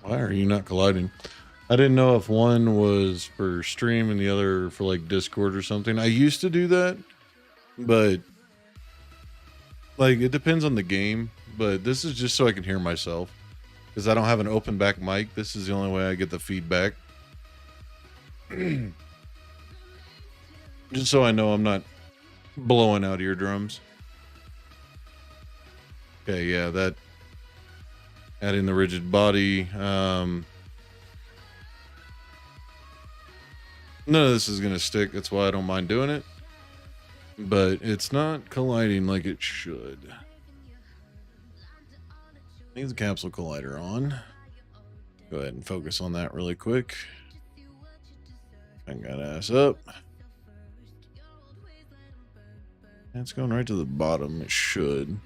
why are you not colliding? I didn't know if one was for stream and the other for like Discord or something. I used to do that, but like it depends on the game. But this is just so I can hear myself because I don't have an open back mic. This is the only way I get the feedback. Just so I know I'm not blowing out eardrums. Okay, yeah, that adding the rigid body. None of this is going to stick. That's why I don't mind doing it. But it's not colliding like it should. Needs a capsule collider on. Go ahead and focus on that really quick. Hang that ass up. It's going right to the bottom. It should.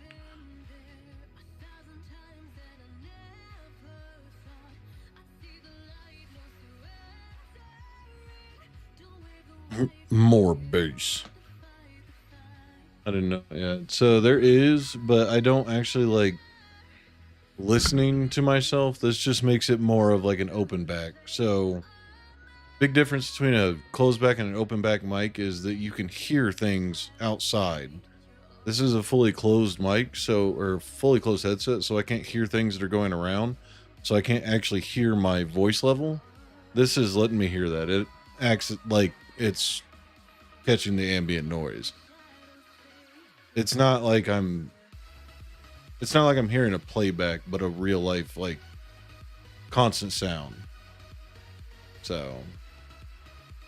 More bass. I didn't know. Yeah. So there is, but I don't actually like listening to myself. This just makes it more of like an open back. So big difference between a closed back and an open back mic is that you can hear things outside. This is a fully closed mic, or fully closed headset, so I can't hear things that are going around. So I can't actually hear my voice level. This is letting me hear that. It acts like it's catching the ambient noise. It's not like I'm hearing a playback, but a real life, like, constant sound. So,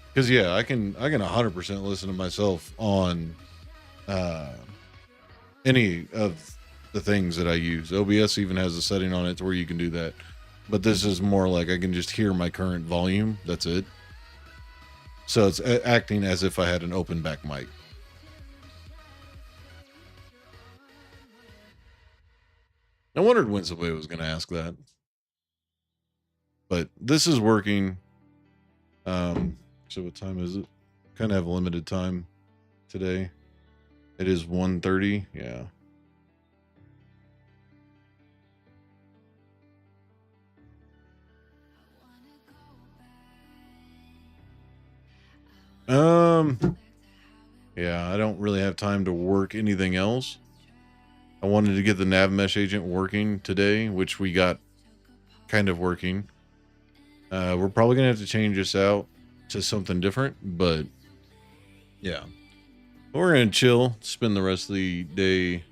because yeah, I can 100% listen to myself on any of the things that I use. OBS even has a setting on it to where you can do that. But this is more like I can just hear my current volume. That's it. So it's acting as if I had an open back mic. I wondered when somebody was going to ask that. But this is working. So what time is it? Kind of have a limited time today. It is 1:30. Yeah. Yeah, I don't really have time to work anything else. I wanted to get the nav mesh agent working today, which we got kind of working. We're probably gonna have to change this out to something different, but yeah, we're gonna chill, spend the rest of the day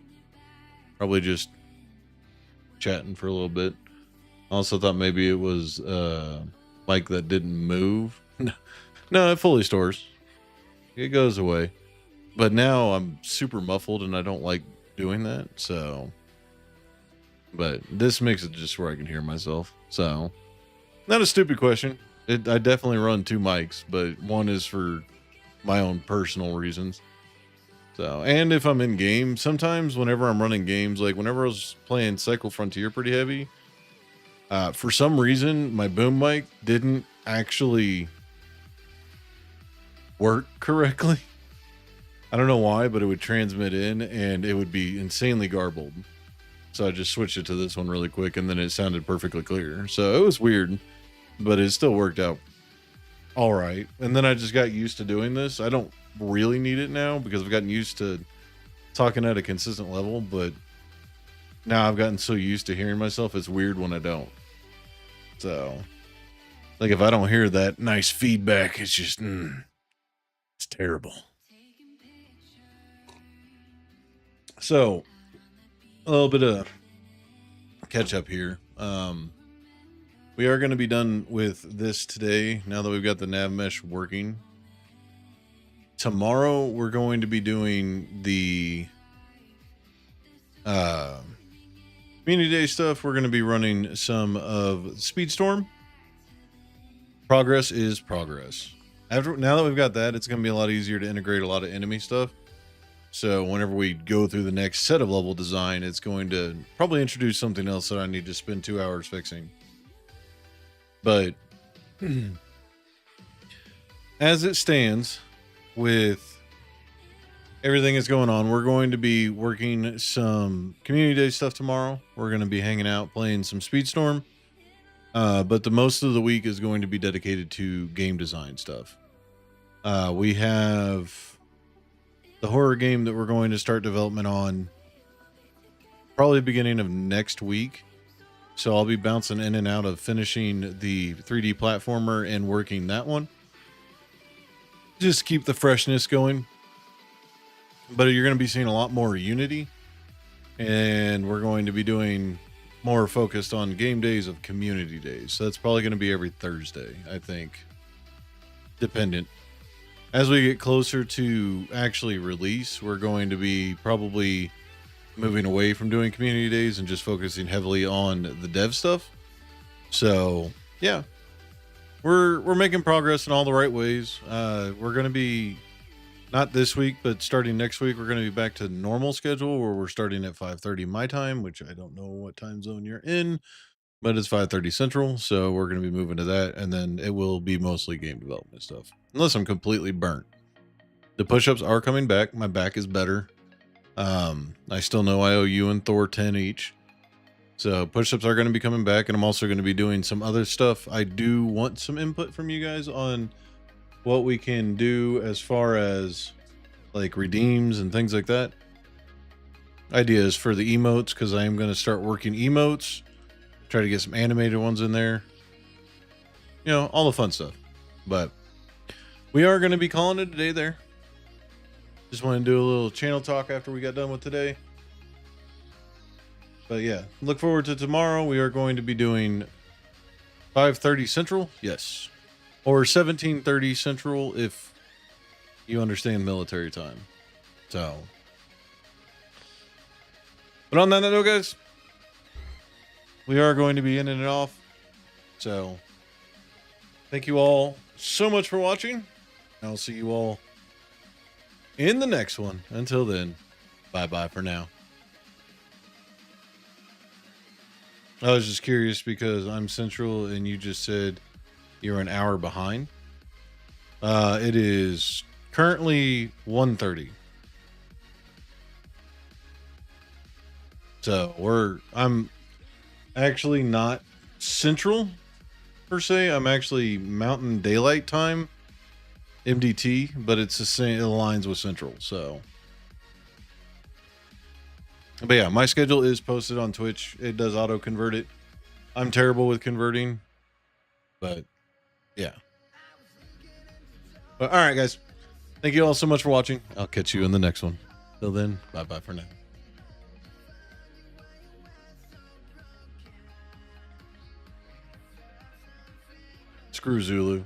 probably just chatting for a little bit. I also thought maybe it was Mike that didn't move. No, it fully stores. It goes away. But now I'm super muffled and I don't like doing that. So, but this makes it just where I can hear myself. So, not a stupid question. I definitely run 2 mics, but one is for my own personal reasons. So, and if I'm in game, sometimes whenever I'm running games, like whenever I was playing Cycle Frontier pretty heavy, for some reason, my boom mic didn't actually work correctly. I don't know why, but it would transmit in and it would be insanely garbled. So I just switched it to this one really quick and then it sounded perfectly clear. So it was weird, but it still worked out all right. And then I just got used to doing this. I don't really need it now because I've gotten used to talking at a consistent level, but now I've gotten so used to hearing myself, it's weird when I don't. So, like if I don't hear that nice feedback, it's just, it's terrible. So, a little bit of catch up here. We are going to be done with this today now that we've got the nav mesh working. Tomorrow, we're going to be doing the community day stuff. We're going to be running some of Speedstorm. Progress is progress. Now that we've got that, it's going to be a lot easier to integrate a lot of enemy stuff. So whenever we go through the next set of level design, it's going to probably introduce something else that I need to spend 2 hours fixing. But as it stands with everything that's going on, we're going to be working some community day stuff tomorrow. We're going to be hanging out, playing some Speedstorm. But the most of the week is going to be dedicated to game design stuff. We have the horror game that we're going to start development on probably beginning of next week. So I'll be bouncing in and out of finishing the 3D platformer and working that one. Just keep the freshness going. But you're going to be seeing a lot more Unity. And we're going to be doing more focused on game days of community days. So that's probably going to be every Thursday, I think. Dependent. As we get closer to actually release, we're going to be probably moving away from doing community days and just focusing heavily on the dev stuff. So yeah, we're making progress in all the right ways. We're going to be, not this week, but starting next week, we're going to be back to normal schedule where we're starting at 5:30 my time, which I don't know what time zone you're in, but it's 5:30 Central. So we're going to be moving to that. And then it will be mostly game development stuff, unless I'm completely burnt. The push-ups are coming back. My back is better. I still know I owe you and Thor 10 each. So push-ups are going to be coming back. And I'm also going to be doing some other stuff. I do want some input from you guys on what we can do as far as like redeems and things like that. Ideas for the emotes, because I am going to start working emotes. Try to get some animated ones in there. You know, all the fun stuff. But we are going to be calling it a day there. Just want to do a little channel talk after we got done with today. But yeah, look forward to tomorrow. We are going to be doing 5:30 Central. Yes. Or 17:30 Central if you understand military time. So. But But on that note, guys, we are going to be ending it off. So thank you all so much for watching. I'll see you all in the next one. Until then, bye-bye for now. I was just curious because I'm Central and you just said you're an hour behind. It is currently 1:30. So I'm actually not Central per se. I'm actually Mountain Daylight Time, MDT, but it's the same. It aligns with Central. So, but yeah, my schedule is posted on Twitch. It does auto convert it. I'm terrible with converting, but yeah. But all right, guys. Thank you all so much for watching. I'll catch you in the next one. Till then, bye-bye for now. Screw Zulu.